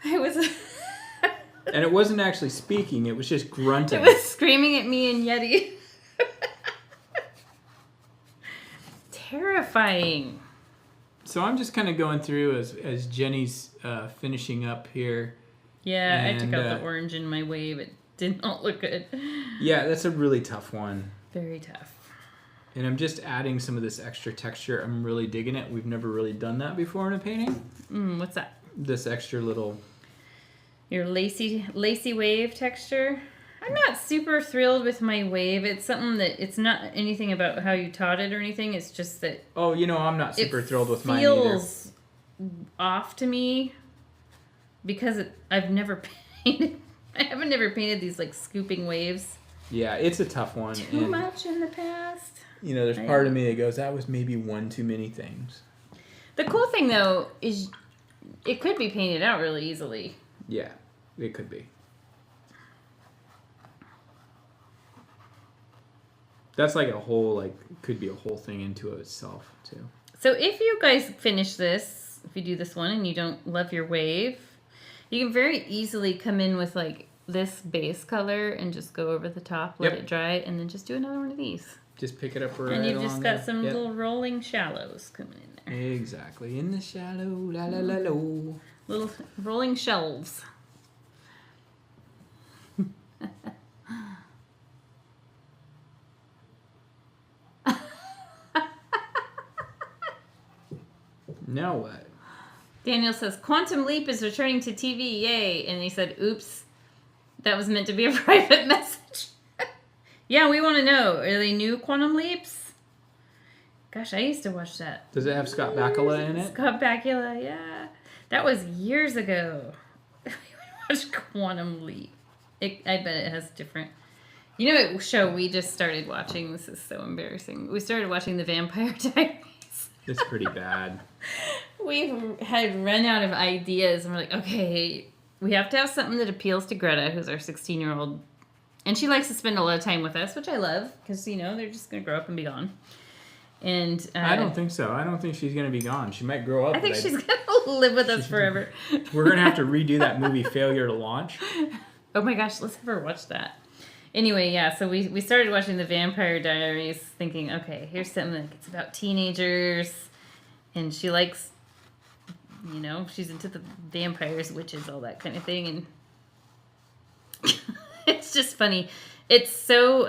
I was... And it wasn't actually speaking, it was just grunting. It was screaming at me in Yeti. Terrifying. So I'm just kind of going through as Jenny's finishing up here. Yeah, I took out the orange in my wave. It did not look good. Yeah, that's a really tough one. Very tough. And I'm just adding some of this extra texture. I'm really digging it. We've never really done that before in a painting. What's that? This extra little... Your lacy wave texture. I'm not super thrilled with my wave. It's something that, it's not anything about how you taught it or anything. It's just that... Oh, I'm not super thrilled with mine either. It feels off to me because I've never painted... I haven't never painted these like scooping waves. Yeah, it's a tough one. Too much in the past. There's part of me that goes, that was maybe one too many things. The cool thing, though, is it could be painted out really easily. Yeah, it could be. That's like could be a whole thing into itself, too. So if you guys finish this, if you do this one and you don't love your wave, you can very easily come in with like this base color and just go over the top, let it dry, and then just do another one of these. Just pick it up right along. And you've just got some little rolling shallows coming in there. Exactly. In the shallow, la la la lo. Little rolling shelves. Now what? Daniel says, Quantum Leap is returning to TV, yay. And he said, oops, that was meant to be a private message. Yeah, we want to know. Are they new Quantum Leaps? Gosh, I used to watch that. Does it have Scott Bakula in it? Scott Bakula, yeah. That was years ago. We watched Quantum Leap. I bet it has different... You know what show we just started watching? This is so embarrassing. We started watching the Vampire Diaries. It's pretty bad. We had run out of ideas, and we're like, okay, we have to have something that appeals to Greta, who's our 16-year-old And she likes to spend a lot of time with us, which I love, because, you know, they're just going to grow up and be gone. And I don't think so. I don't think she's going to be gone. She might grow up. I think she's going to live with us forever. We're going to have to redo that movie, Failure to Launch. Oh my gosh, let's have her watch that. Anyway, yeah, so we started watching the Vampire Diaries thinking, okay, here's something like it's about teenagers, and she likes, you know, she's into the vampires, witches, all that kind of thing, and it's just funny. It's so,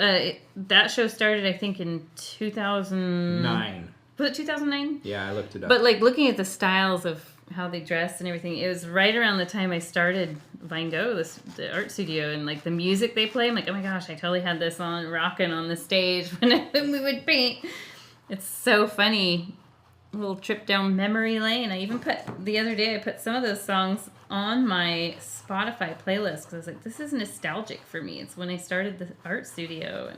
that show started, I think, in 2009. Was it 2009? Yeah, I looked it up. But, like, looking at the styles of how they dress and everything, it was right around the time I started Vine Go, the art studio, and, like, the music they play, I'm like, oh my gosh, I totally had this on, rocking on the stage when we would paint. It's so funny. A little trip down memory lane. I even the other day, I put some of those songs on my Spotify playlist, because I was like, this is nostalgic for me. It's when I started the art studio.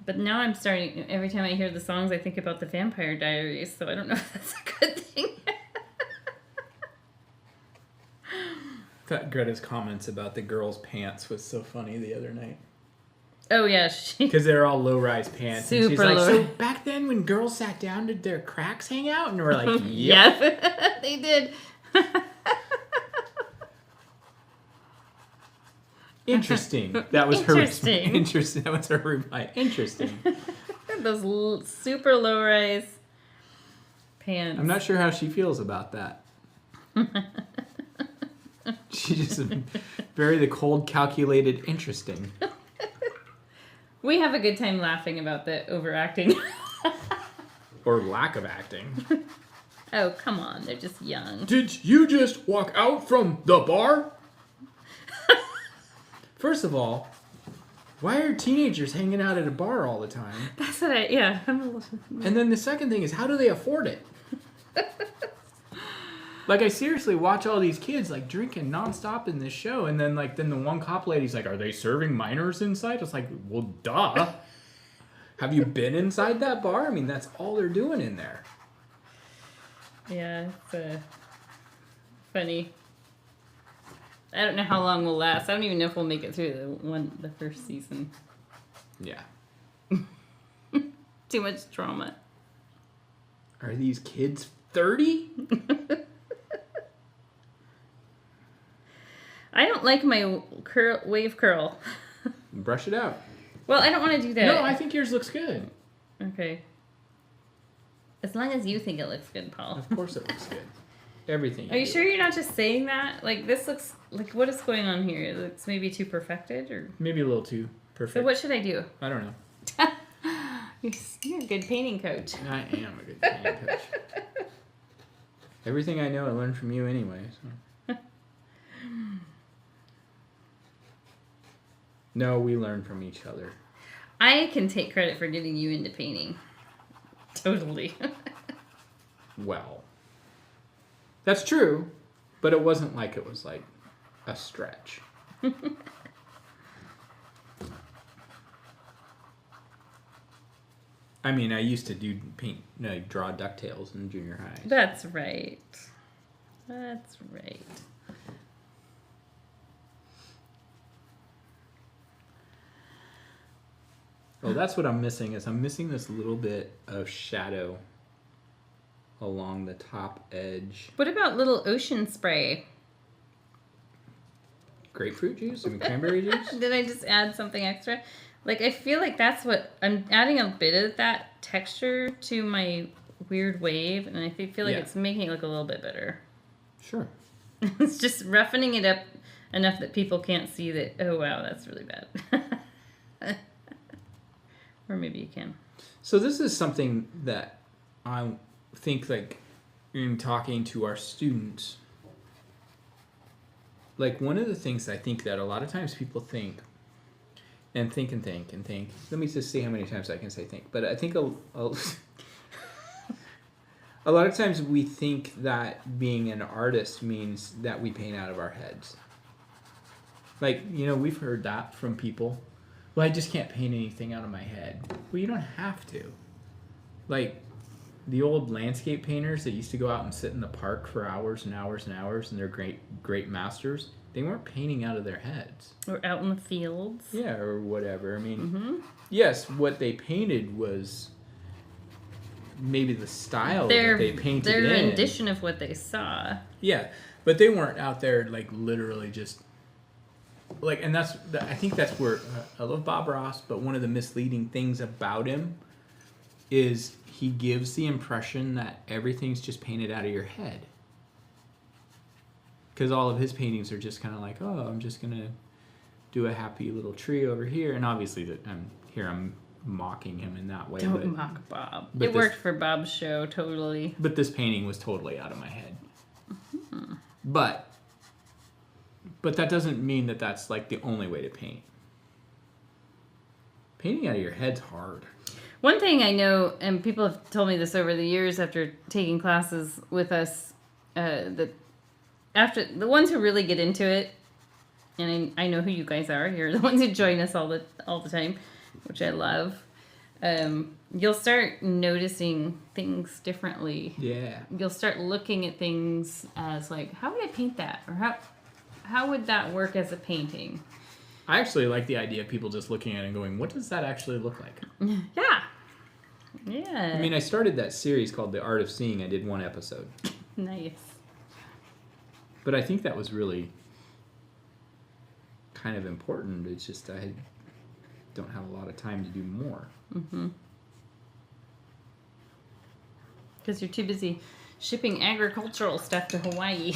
But now I'm starting, every time I hear the songs, I think about the Vampire Diaries, so I don't know if that's a good thing. That Greta's comments about the girls' pants was so funny the other night. Oh, yeah. Because they're all low-rise pants. Super and she's like, low. so back then when girls sat down, did their cracks hang out? And we're like, yep. Yeah, they did. Interesting. That was her. Interesting. That was her reply. Interesting. Those super low-rise pants. I'm not sure how she feels about that. She just very the cold, calculated, interesting. We have a good time laughing about the overacting. Or lack of acting. Oh, come on. They're just young. Did you just walk out from the bar? First of all, why are teenagers hanging out at a bar all the time? That's what yeah. And then the second thing is, how do they afford it? Like, I seriously watch all these kids, like, drinking nonstop in this show, and then the one cop lady's like, are they serving minors inside? It's like, well, duh. Have you been inside that bar? I mean, that's all they're doing in there. Yeah, it's funny. I don't know how long we'll last. I don't even know if we'll make it through the first season. Yeah. Too much trauma. Are these kids 30? I don't like my wave curl. Brush it out. Well, I don't want to do that. No, I think yours looks good. Okay. As long as you think it looks good, Paul. Of course it looks good. Everything. Are you sure you're not just saying that? Like, this looks... Like, what is going on here? It looks maybe too perfected, or... Maybe a little too perfect. So what should I do? I don't know. You're a good painting coach. I am a good painting coach. Everything I know I learned from you anyway. So. No, we learn from each other. I can take credit for getting you into painting. Totally. Well, that's true, but it wasn't like it was like a stretch. I mean, I used to draw DuckTales in junior high. That's right. That's right. Oh, that's what I'm missing. I'm missing this little bit of shadow along the top edge. What about little ocean spray? Grapefruit juice? I mean, cranberry juice? Did I just add something extra? Like, I feel like that's what... I'm adding a bit of that texture to my weird wave, and I feel like it's making it look a little bit better. Sure. It's just roughening it up enough that people can't see that, oh, wow, that's really bad. Or maybe you can. So this is something that I think, like, in talking to our students, like, one of the things I think that a lot of times people think, and think and think and think. Let me just see how many times I can say think. But I think a lot of times we think that being an artist means that we paint out of our heads. Like, you know, we've heard that from people. Well, I just can't paint anything out of my head. Well, you don't have to. Like, the old landscape painters that used to go out and sit in the park for hours and hours and hours, and they're great masters. They weren't painting out of their heads. Or out in the fields. Yeah, or whatever. I mean, yes, what they painted was maybe the style that they painted their in. rendition of what they saw. Yeah, but they weren't out there like literally just like, and I think that's where I love Bob Ross, but one of the misleading things about him is he gives the impression that everything's just painted out of your head. Because all of his paintings are just kind of like, oh, I'm just gonna do a happy little tree over here, and obviously I'm mocking him in that way. Don't mock Bob. It worked for Bob's show, totally. But this painting was totally out of my head. But that doesn't mean that that's like the only way to paint. Painting out of your head's hard. One thing I know, and people have told me this over the years after taking classes with us, that after the ones who really get into it, and I know who you guys are. You're the ones who join us all the time, which I love. You'll start noticing things differently. Yeah. You'll start looking at things as like, how would I paint that? Or how would that work as a painting? I actually like the idea of people just looking at it and going, what does that actually look like? Yeah. Yeah. I mean, I started that series called The Art of Seeing. I did one episode. Nice. But I think that was really kind of important. It's just I don't have a lot of time to do more. Mm-hmm. Because you're too busy shipping agricultural stuff to Hawaii.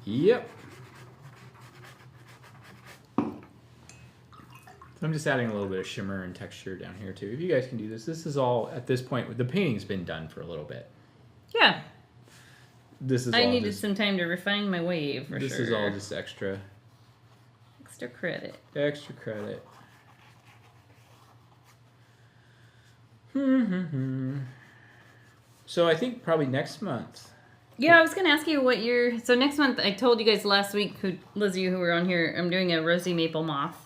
Yep. So I'm just adding a little bit of shimmer and texture down here too. If you guys can do this, this is all at this point. The painting's been done for a little bit. Yeah. This is. I needed some time to refine my wave for this sure. This is all just extra. Extra credit. Extra credit. So I think probably next month. Yeah, I was going to ask you what your... So next month, I told you guys last week, those of you who were on here, I'm doing a rosy maple moth,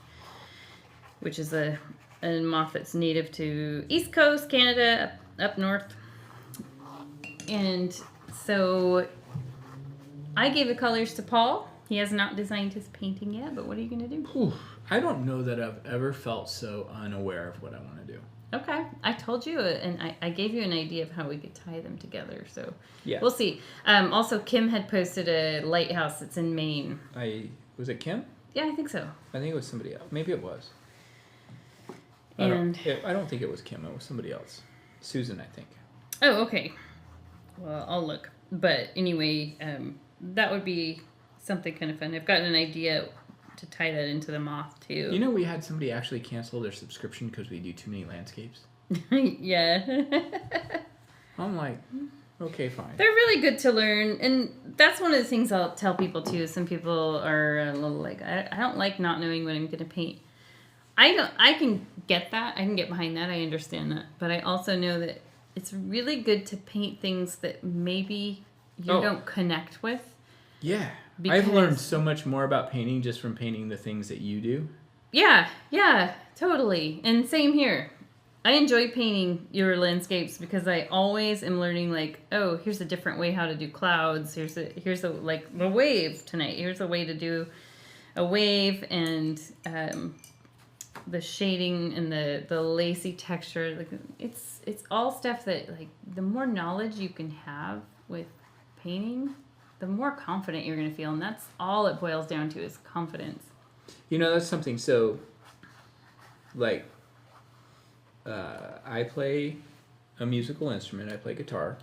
which is a moth that's native to East Coast, Canada, up north. And so I gave the colors to Paul. He has not designed his painting yet, but what are you going to do? Whew. I don't know that I've ever felt so unaware of what I want to do. Okay. I told you, and I gave you an idea of how we could tie them together, so yeah. We'll see. Also, Kim had posted a lighthouse that's in Maine. Was it Kim? Yeah, I think so. I think it was somebody else. Maybe it was. And I don't think it was Kim. It was somebody else. Susan, I think. Oh, okay. Well, I'll look. But anyway, that would be something kind of fun. I've gotten an idea to tie that into the moth, too. You know, we had somebody actually cancel their subscription because we do too many landscapes. Yeah. I'm like, okay, fine. They're really good to learn. And that's one of the things I'll tell people, too. Some people are a little like, I don't like not knowing what I'm going to paint. I can get that. I can get behind that. I understand that. But I also know that it's really good to paint things that maybe you don't connect with. Yeah. I've learned so much more about painting just from painting the things that you do. Yeah, totally. And same here. I enjoy painting your landscapes because I always am learning, like, oh, here's a different way how to do clouds. Here's like the wave tonight. Here's a way to do a wave, and the shading and the lacy texture. Like it's all stuff that, like, the more knowledge you can have with painting, the more confident you're going to feel. And that's all it boils down to, is confidence. You know, that's something. So, like, I play a musical instrument. I play guitar.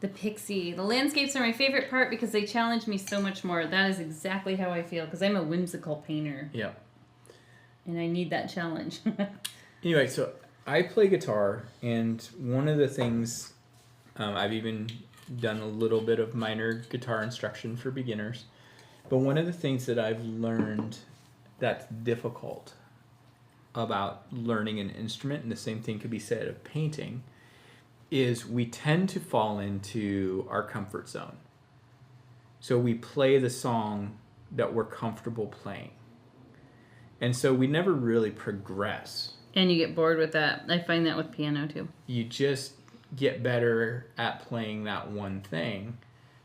The pixie. The landscapes are my favorite part because they challenge me so much more. That is exactly how I feel because I'm a whimsical painter. Yeah. And I need that challenge. Anyway, so I play guitar, and one of the things, I've even done a little bit of minor guitar instruction for beginners, but one of the things that I've learned that's difficult about learning an instrument, and the same thing could be said of painting, is we tend to fall into our comfort zone. So we play the song that we're comfortable playing. And so we never really progress And you get bored with that. I find that with piano too. You just get better at playing that one thing,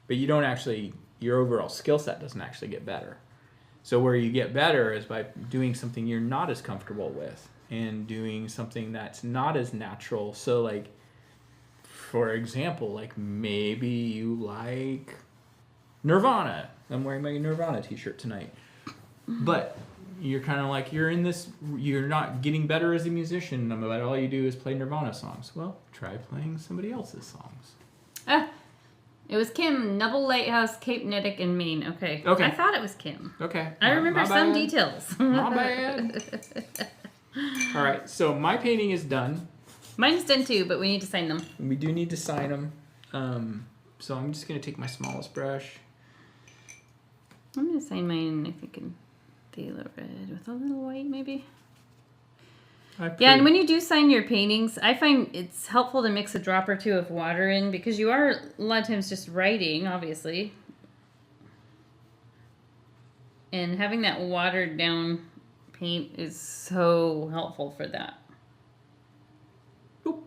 but you don't actually, your overall skill set doesn't actually get better. So where you get better is by doing something you're not as comfortable with and doing something that's not as natural. So like, for example, like maybe you like Nirvana. I'm wearing my Nirvana t-shirt tonight. But you're kind of like, you're not getting better as a musician. But all you do is play Nirvana songs. Well, try playing somebody else's songs. It was Kim, Nubble Lighthouse, Cape Nedick in Maine. Okay. I thought it was Kim. Okay. I remember some details. Not bad. All right, so my painting is done. Mine's done too, but we need to sign them. We do need to sign them. So I'm just going to take my smallest brush. I'm going to sign mine, I think, in phthalo red with a little white, maybe. Yeah, and when you do sign your paintings, I find it's helpful to mix a drop or two of water in because you are a lot of times just writing, obviously. And having that watered down paint is so helpful for that. Oop,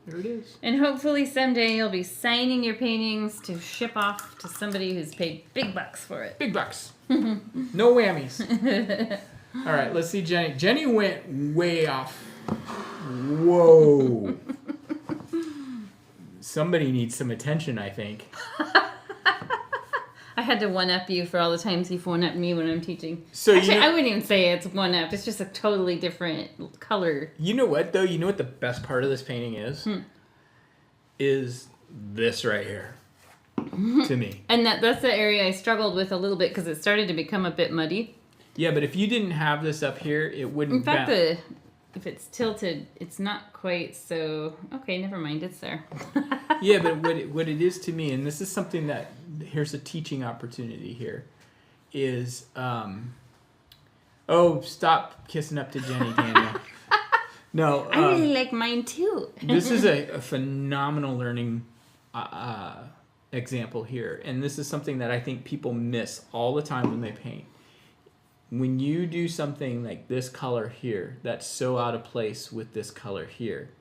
there it is. And hopefully someday you'll be signing your paintings to ship off to somebody who's paid big bucks for it. Big bucks. No whammies. All right, let's see Jenny. Jenny went way off. Whoa. Somebody needs some attention, I think. I had to one-up you for all the times you've one-upped me when I'm teaching. So actually, I wouldn't even say it's one-up. It's just a totally different color. You know what, though? You know what the best part of this painting is? Is this right here. To me. And that's the area I struggled with a little bit because it started to become a bit muddy. Yeah, but if you didn't have this up here, it wouldn't. In fact, if it's tilted, it's not quite so. Okay, never mind. It's there. Yeah, but what it is to me, and this is something that here's a teaching opportunity here, is oh, stop kissing up to Jenny, Daniel. No, I really like mine too. This is a phenomenal learning example here, and this is something that I think people miss all the time when they paint. When you do something like this color here, that's so out of place with this color here,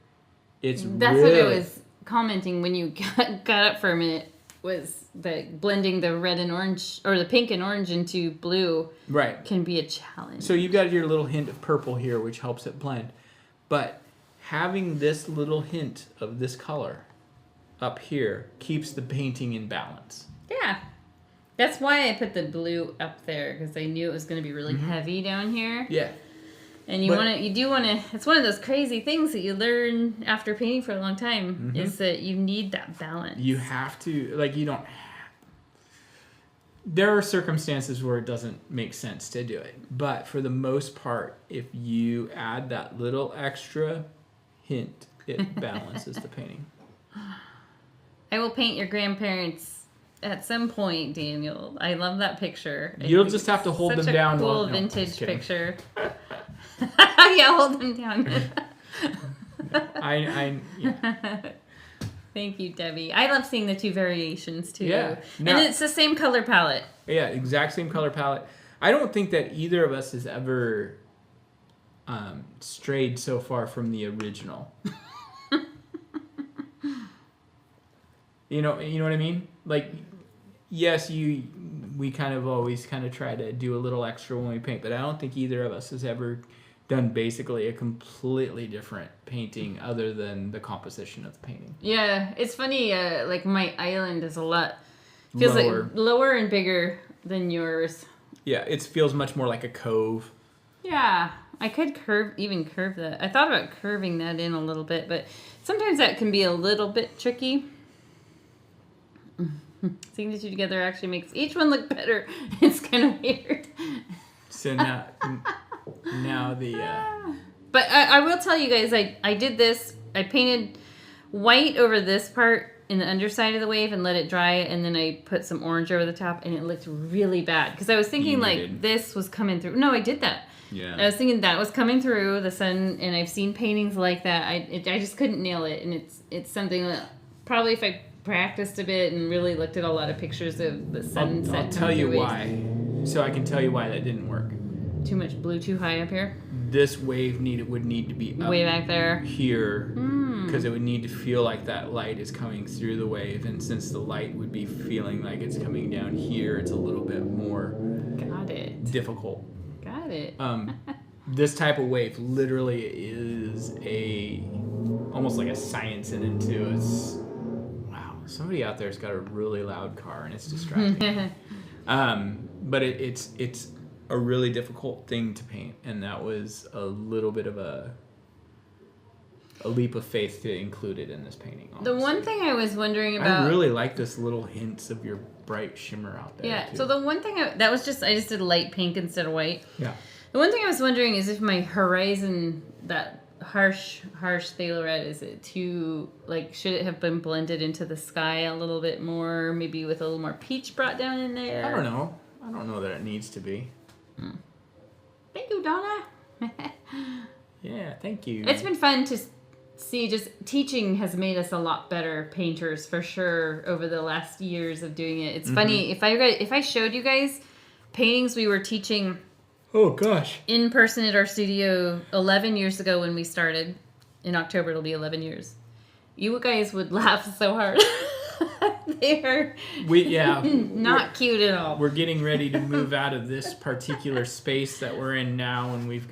that's really... what I was commenting when you got up for a minute, was that blending the red and orange, or the pink and orange into blue, right, can be a challenge. So you've got your little hint of purple here, which helps it blend. But having this little hint of this color up here keeps the painting in balance. Yeah. That's why I put the blue up there, because I knew it was going to be really heavy down here. Yeah. And you do want to, it's one of those crazy things that you learn after painting for a long time, is that you need that balance. You have to, like, you don't, there are circumstances where it doesn't make sense to do it. But for the most part, if you add that little extra hint, it balances the painting. I will paint your grandparents at some point, Daniel. I love that picture. You'll just have to hold them down. Such a cool vintage picture. Yeah, hold them down. Yeah. Thank you, Debbie. I love seeing the two variations too. Yeah. And it's the same color palette. Yeah, exact same color palette. I don't think that either of us has ever strayed so far from the original. You know what I mean? Like, yes, we kind of always kind of try to do a little extra when we paint, but I don't think either of us has ever done basically a completely different painting other than the composition of the painting. Yeah, it's funny. Like my island is feels lower. Like lower and bigger than yours. Yeah, it feels much more like a cove. Yeah, I could curve that. I thought about curving that in a little bit, but sometimes that can be a little bit tricky. Seeing the two together actually makes each one look better. It's kind of weird. So now the... But I will tell you guys, I did this. I painted white over this part in the underside of the wave and let it dry, and then I put some orange over the top, and it looked really bad. Because I was thinking this was coming through. No, I did that. Yeah. I was thinking that was coming through the sun, and I've seen paintings like that. I just couldn't nail it, and it's something that probably if I practiced a bit and really looked at a lot of pictures of the sunset. I'll tell you why. So I can tell you why that didn't work. Too much blue too high up here? this wave would need to be up way back there here, because it would need to feel like that light is coming through the wave, and since the light would be feeling like it's coming down here, it's a little bit more difficult. Got it. This type of wave literally is almost like a science in it too. It's wow, somebody out there's got a really loud car and it's distracting. But it's a really difficult thing to paint, and that was a little bit of a leap of faith to include it in this painting. Honestly. The one thing I was wondering about, I really like this little hints of your bright shimmer out there. Yeah. Too. So the one thing I just did light pink instead of white. Yeah. The one thing I was wondering is if my horizon, that harsh phthalo red, is it too, like, should it have been blended into the sky a little bit more, maybe with a little more peach brought down in there? I don't know that it needs to be. Thank you, Donna. Yeah, thank you. It's been fun to see, just teaching has made us a lot better painters for sure over the last years of doing it. It's funny, if I showed you guys paintings we were teaching... Oh, gosh. In person at our studio 11 years ago when we started. In October, it'll be 11 years. You guys would laugh so hard. They are not cute at all. We're getting ready to move out of this particular space that we're in now, and we've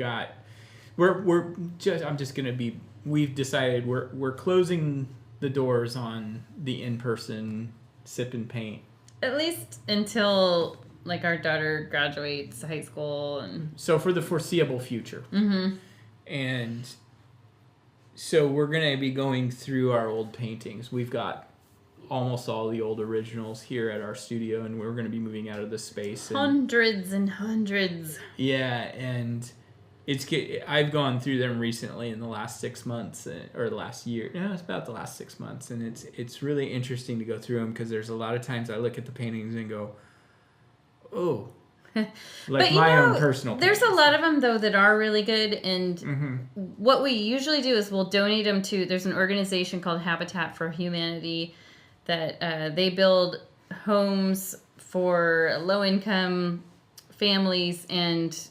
decided we're closing the doors on the in-person sip and paint. At least until... like our daughter graduates high school, and so for the foreseeable future. And so we're going to be going through our old paintings. We've got almost all the old originals here at our studio, and we're going to be moving out of this space. Hundreds and hundreds. Yeah, and I've gone through them recently in the last 6 months, or the last year. No, it's about the last 6 months, and it's really interesting to go through them, because there's a lot of times I look at the paintings and go, oh, like my own personal there's paintings. A lot of them though that are really good, and what we usually do is we'll donate them to, there's an organization called Habitat for Humanity that they build homes for low-income families, and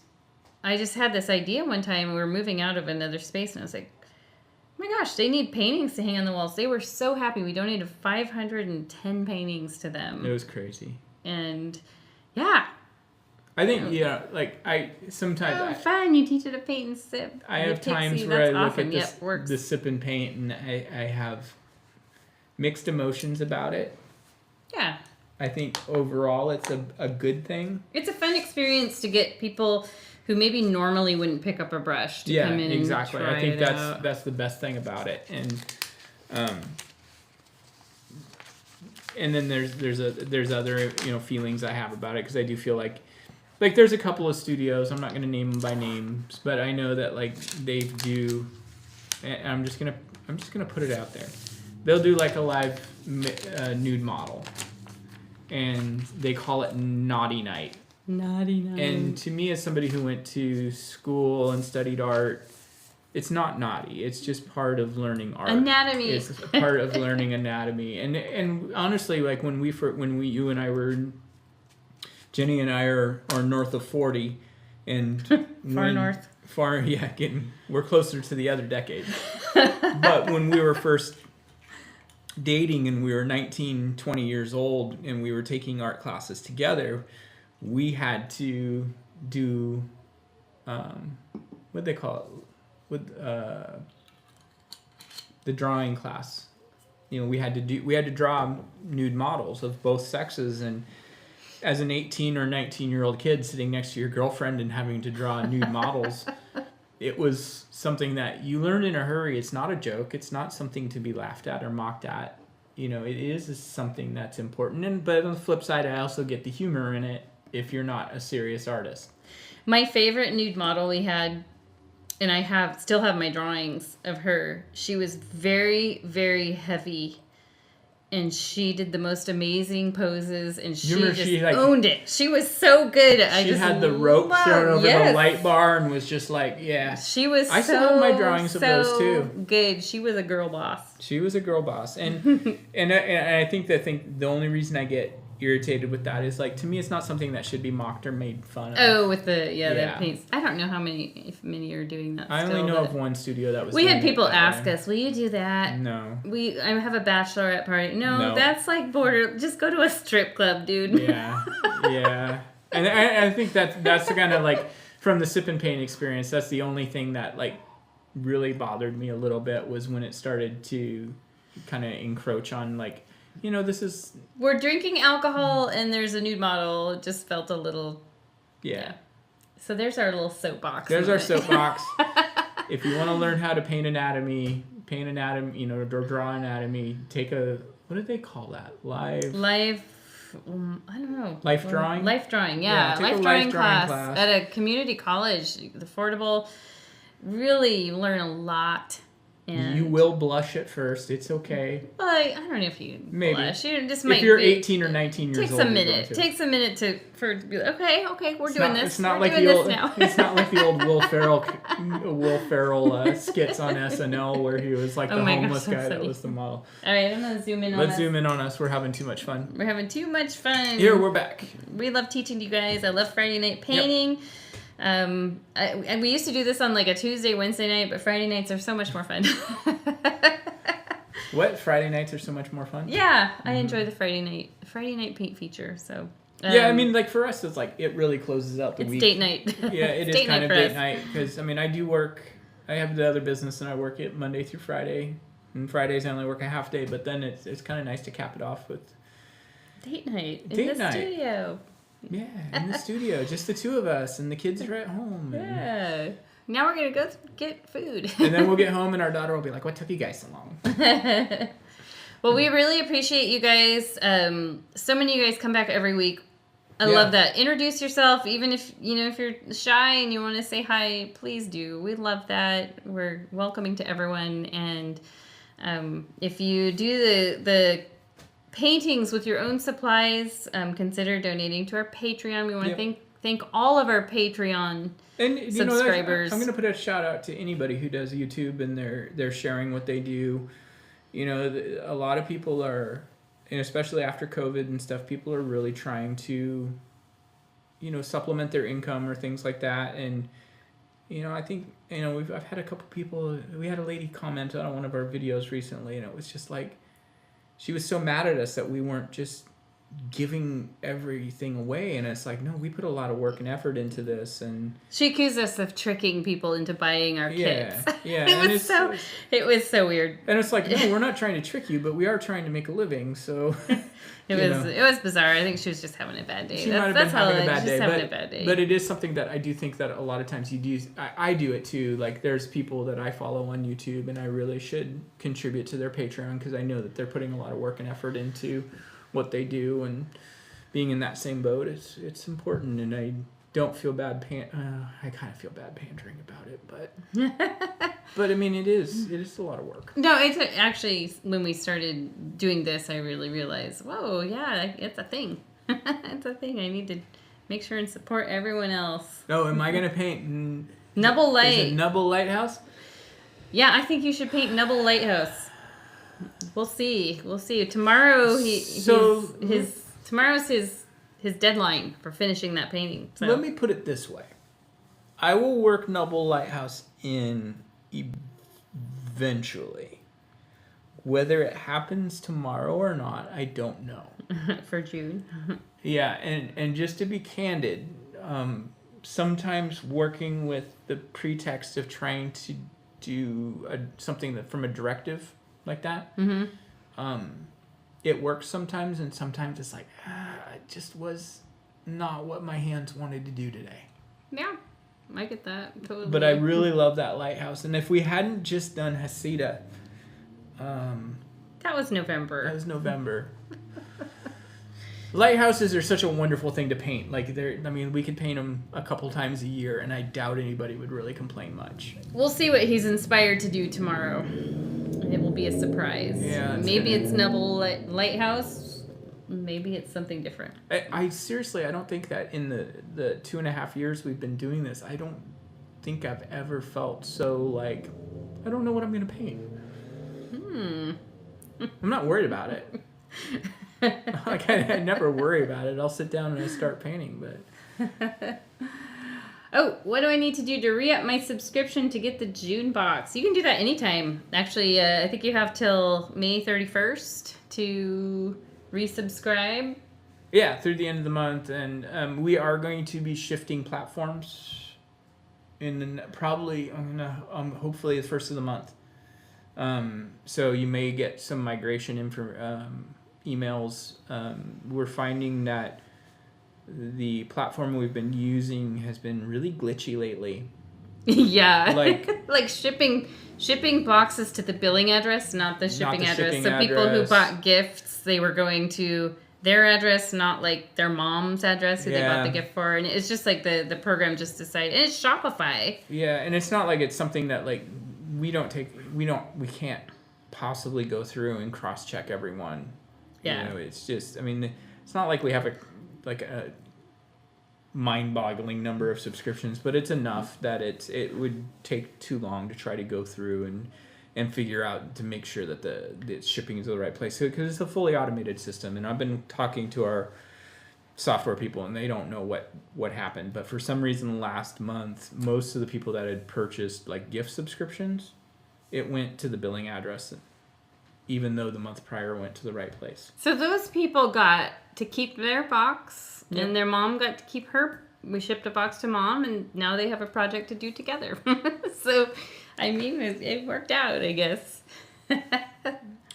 I just had this idea one time. We were moving out of another space, and I was like, oh my gosh, they need paintings to hang on the walls. They were so happy. We donated 510 paintings to them. It was crazy. And yeah, I think sometimes fun. You teach it to paint and sip. I have times where I look at the sip and paint, and I have mixed emotions about it. Yeah, I think overall it's a good thing. It's a fun experience to get people who maybe normally wouldn't pick up a brush to come in exactly. and try I think it out. that's the best thing about it. And then there's other feelings I have about it, because I do feel like there's a couple of studios, I'm not going to name them by names, but I know that like they do, and I'm just gonna put it out there. They'll do like a live nude model, and they call it Naughty Night. Naughty Night. And to me, as somebody who went to school and studied art, it's not naughty. It's just part of learning art. Anatomy. It's part of learning anatomy. And honestly, like you and I were, Jenny and I are north of 40, and north. We're closer to the other decade. But when we were first dating and we were 19, 20 years old, and we were taking art classes together, we had to do what they call it with the drawing class. We had to draw nude models of both sexes, and as an 18 or 19-year-old kid sitting next to your girlfriend and having to draw nude models, it was something that you learn in a hurry. It's not a joke. It's not something to be laughed at or mocked at. It is something that's important. But on the flip side, I also get the humor in it if you're not a serious artist. My favorite nude model we had, and I still have my drawings of her, she was very, very heavy. And she did the most amazing poses, and she owned it. She was so good. She had the rope thrown over the light bar and was just like, yeah. She was I still have my drawings of those too. Good. She was a girl boss. She was a girl boss. And and I think the only reason I get irritated with that is like, to me, it's not something that should be mocked or made fun of. Oh, with the paints. I don't know if many are doing that. I only know of one studio that was. We had people ask us, "Will you do that?" No. I have a bachelorette party. No, that's like border. Just go to a strip club, dude. Yeah, yeah. And I think that's the kind of like, from the sip and paint experience, that's the only thing that like really bothered me a little bit, was when it started to kind of encroach on like, this is... We're drinking alcohol and there's a nude model. It just felt a little... Yeah. So there's our little soapbox. There's our soapbox. If you want to learn how to paint anatomy, or draw anatomy, take a... What do they call that? Live... I don't know. Life drawing? Life drawing, yeah. Take life a drawing class at a community college. Affordable. Really, you learn a lot. And you will blush at first. It's okay. Well, I don't know if you blush. You just might if you're 18 or 19 years old. Takes a minute to be like, okay, we're doing this. It's not we're like doing the this old. now. It's not like the old Will Ferrell skits on SNL where he was like the homeless guy that was the model. All right, I'm gonna zoom in on us. Let's zoom in on us. We're having too much fun. We're having too much fun. Here, we're back. We love teaching you guys. I love Friday night painting. Yep. We used to do this on like a Tuesday, Wednesday night, but Friday nights are so much more fun. What? Friday nights are so much more fun? Yeah, I enjoy the Friday night paint feature. So yeah, I mean, like for us, it's like it really closes out the week. It's date night. Yeah, it is kind of date night because I mean, I do work. I have the other business and I work it Monday through Friday. And Fridays I only work a half day, but then it's kind of nice to cap it off with date night in the studio. Yeah, in the studio, just the two of us, and the kids are at home. Yeah. Now we're gonna go get food. And then we'll get home, and our daughter will be like, "What took you guys so long?" Well, we really appreciate you guys. So many of you guys come back every week. I love that. Introduce yourself, even if if you're shy and you want to say hi, please do. We love that. We're welcoming to everyone, and if you do the paintings with your own supplies, consider donating to our Patreon. We want to thank all of our Patreon subscribers. I'm going to put a shout out to anybody who does YouTube and they're sharing what they do. A lot of people are, and especially after COVID and stuff, people are really trying to, supplement their income or things like that. And I think I've had a couple people. We had a lady comment on one of our videos recently, and it was just like, she was so mad at us that we weren't just giving everything away, and it's like, no, we put a lot of work and effort into this. And she accused us of tricking people into buying our kits. Yeah. It was so weird. And it's like, no, we're not trying to trick you, but we are trying to make a living. So it was bizarre. I think she was just having a bad day. She might have been having a bad day. But it is something that I do think that a lot of times you do. I do it too. Like, there's people that I follow on YouTube, and I really should contribute to their Patreon because I know that they're putting a lot of work and effort into what they do, and being in that same boat, it's important. And I don't feel bad. I kind of feel bad pandering about it, but I mean, it is a lot of work. No, it's actually, when we started doing this, I really realized, whoa, yeah, it's a thing. It's a thing. I need to make sure and support everyone else. Oh, am I gonna paint Nubble Light? Is it Nubble Lighthouse? Yeah, I think you should paint Nubble Lighthouse. We'll see. Tomorrow tomorrow's his deadline for finishing that painting. So. Let me put it this way. I will work Nubble Lighthouse in eventually. Whether it happens tomorrow or not, I don't know. For June. Yeah, and just to be candid, sometimes working with the pretext of trying to do something from a directive like that, it works sometimes, and sometimes it's like, it just was not what my hands wanted to do today. Yeah, I get that totally. But I really love that lighthouse, and if we hadn't just done Hesida, that was November. Lighthouses are such a wonderful thing to paint. Like, we could paint them a couple times a year, and I doubt anybody would really complain much. We'll see what he's inspired to do tomorrow. And it will be a surprise. Yeah. Maybe it's Nubble Lighthouse. Maybe it's something different. I seriously, I don't think that in the 2.5 years we've been doing this, I don't think I've ever felt so like, I don't know what I'm going to paint. I'm not worried about it. Like I never worry about it. I'll sit down and I start painting, but. Oh, what do I need to do to re-up my subscription to get the June box? You can do that anytime. Actually, I think you have till May 31st to resubscribe. Yeah, through the end of the month, and we are going to be shifting platforms in probably hopefully the first of the month. So you may get some migration emails. We're finding that the platform we've been using has been really glitchy lately. Yeah, like shipping boxes to the billing address, not the shipping address. So people who bought gifts, they were going to their address, not like their mom's address who they bought the gift for. And it's just like the program just decided, and it's Shopify. Yeah, and it's not like it's something that like we can't possibly go through and cross-check everyone. Yeah. You know, it's just, I mean, it's not like we have a mind-boggling number of subscriptions, but it's enough that it would take too long to try to go through and figure out to make sure that the shipping is to the right place, because it's a fully automated system. And I've been talking to our software people, and they don't know what happened, but for some reason last month, most of the people that had purchased like gift subscriptions, it went to the billing address, even though the month prior went to the right place. So those people got to keep their box, and their mom got to keep her. We shipped a box to mom, and now they have a project to do together. So, I mean, it worked out, I guess.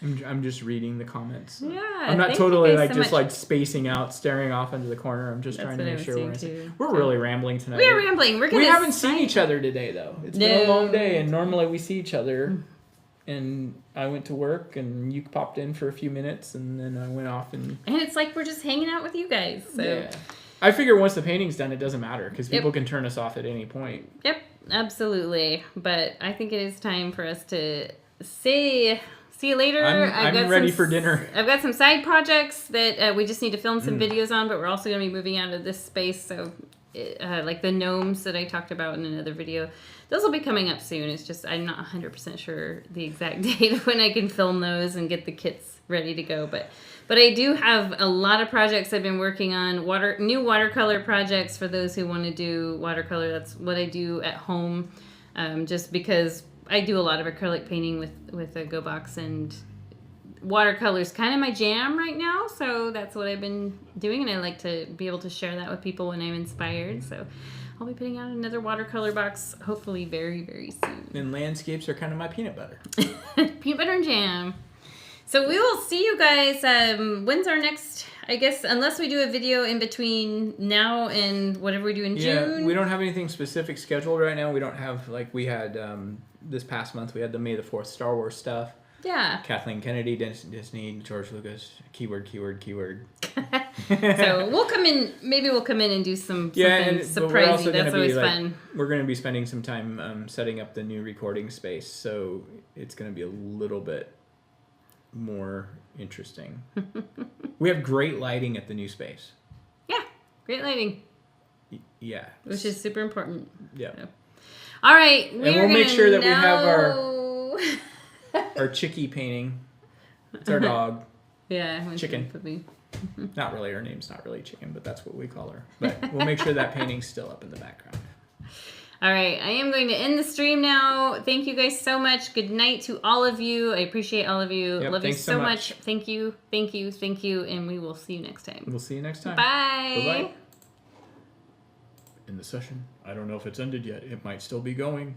I'm just reading the comments. Yeah, I'm not totally like spacing out, staring off into the corner. I'm just trying to make sure we're really rambling tonight. We're rambling. We haven't seen each other today, though. It's been a long day, and normally we see each other. And I went to work, and you popped in for a few minutes, and then I went off and it's like we're just hanging out with you guys. So. Yeah. I figure once the painting's done, it doesn't matter because people can turn us off at any point. Yep, absolutely. But I think it is time for us to say see you later. I'm ready for dinner. I've got some side projects that we just need to film some videos on, but we're also going to be moving out of this space. So, like the gnomes that I talked about in another video, those will be coming up soon. It's just I'm not 100% sure the exact date when I can film those and get the kits ready to go. But I do have a lot of projects I've been working on. New watercolor projects for those who want to do watercolor. That's what I do at home, just because I do a lot of acrylic painting with a Go Box, and watercolor's kind of my jam right now. So that's what I've been doing, and I like to be able to share that with people when I'm inspired. So I'll be putting out another watercolor box hopefully very, very soon. And landscapes are kind of my peanut butter. Peanut butter and jam. So we will see you guys. When's our next, I guess, unless we do a video in between now and whatever we do in June? Yeah, we don't have anything specific scheduled right now. We don't have, like we had this past month, we had the May the 4th Star Wars stuff. Yeah. Kathleen Kennedy, Disney, George Lucas, keyword. So we'll come in and do something surprising. That's always fun. We're going to be spending some time setting up the new recording space, so it's going to be a little bit more interesting. We have great lighting at the new space. Yeah, great lighting. Yeah. Which is super important. Yeah. So. All right. We'll make sure that we have our chickie painting. It's our dog. Yeah. Chicken. Not really. Her name's not really Chicken, but that's what we call her. But we'll make sure that painting's still up in the background. All right. I am going to end the stream now. Thank you guys so much. Good night to all of you. I appreciate all of you. Yep, love you so much. Thank you. And we will see you next time. We'll see you next time. Bye. Bye-bye. In the session. I don't know if it's ended yet. It might still be going.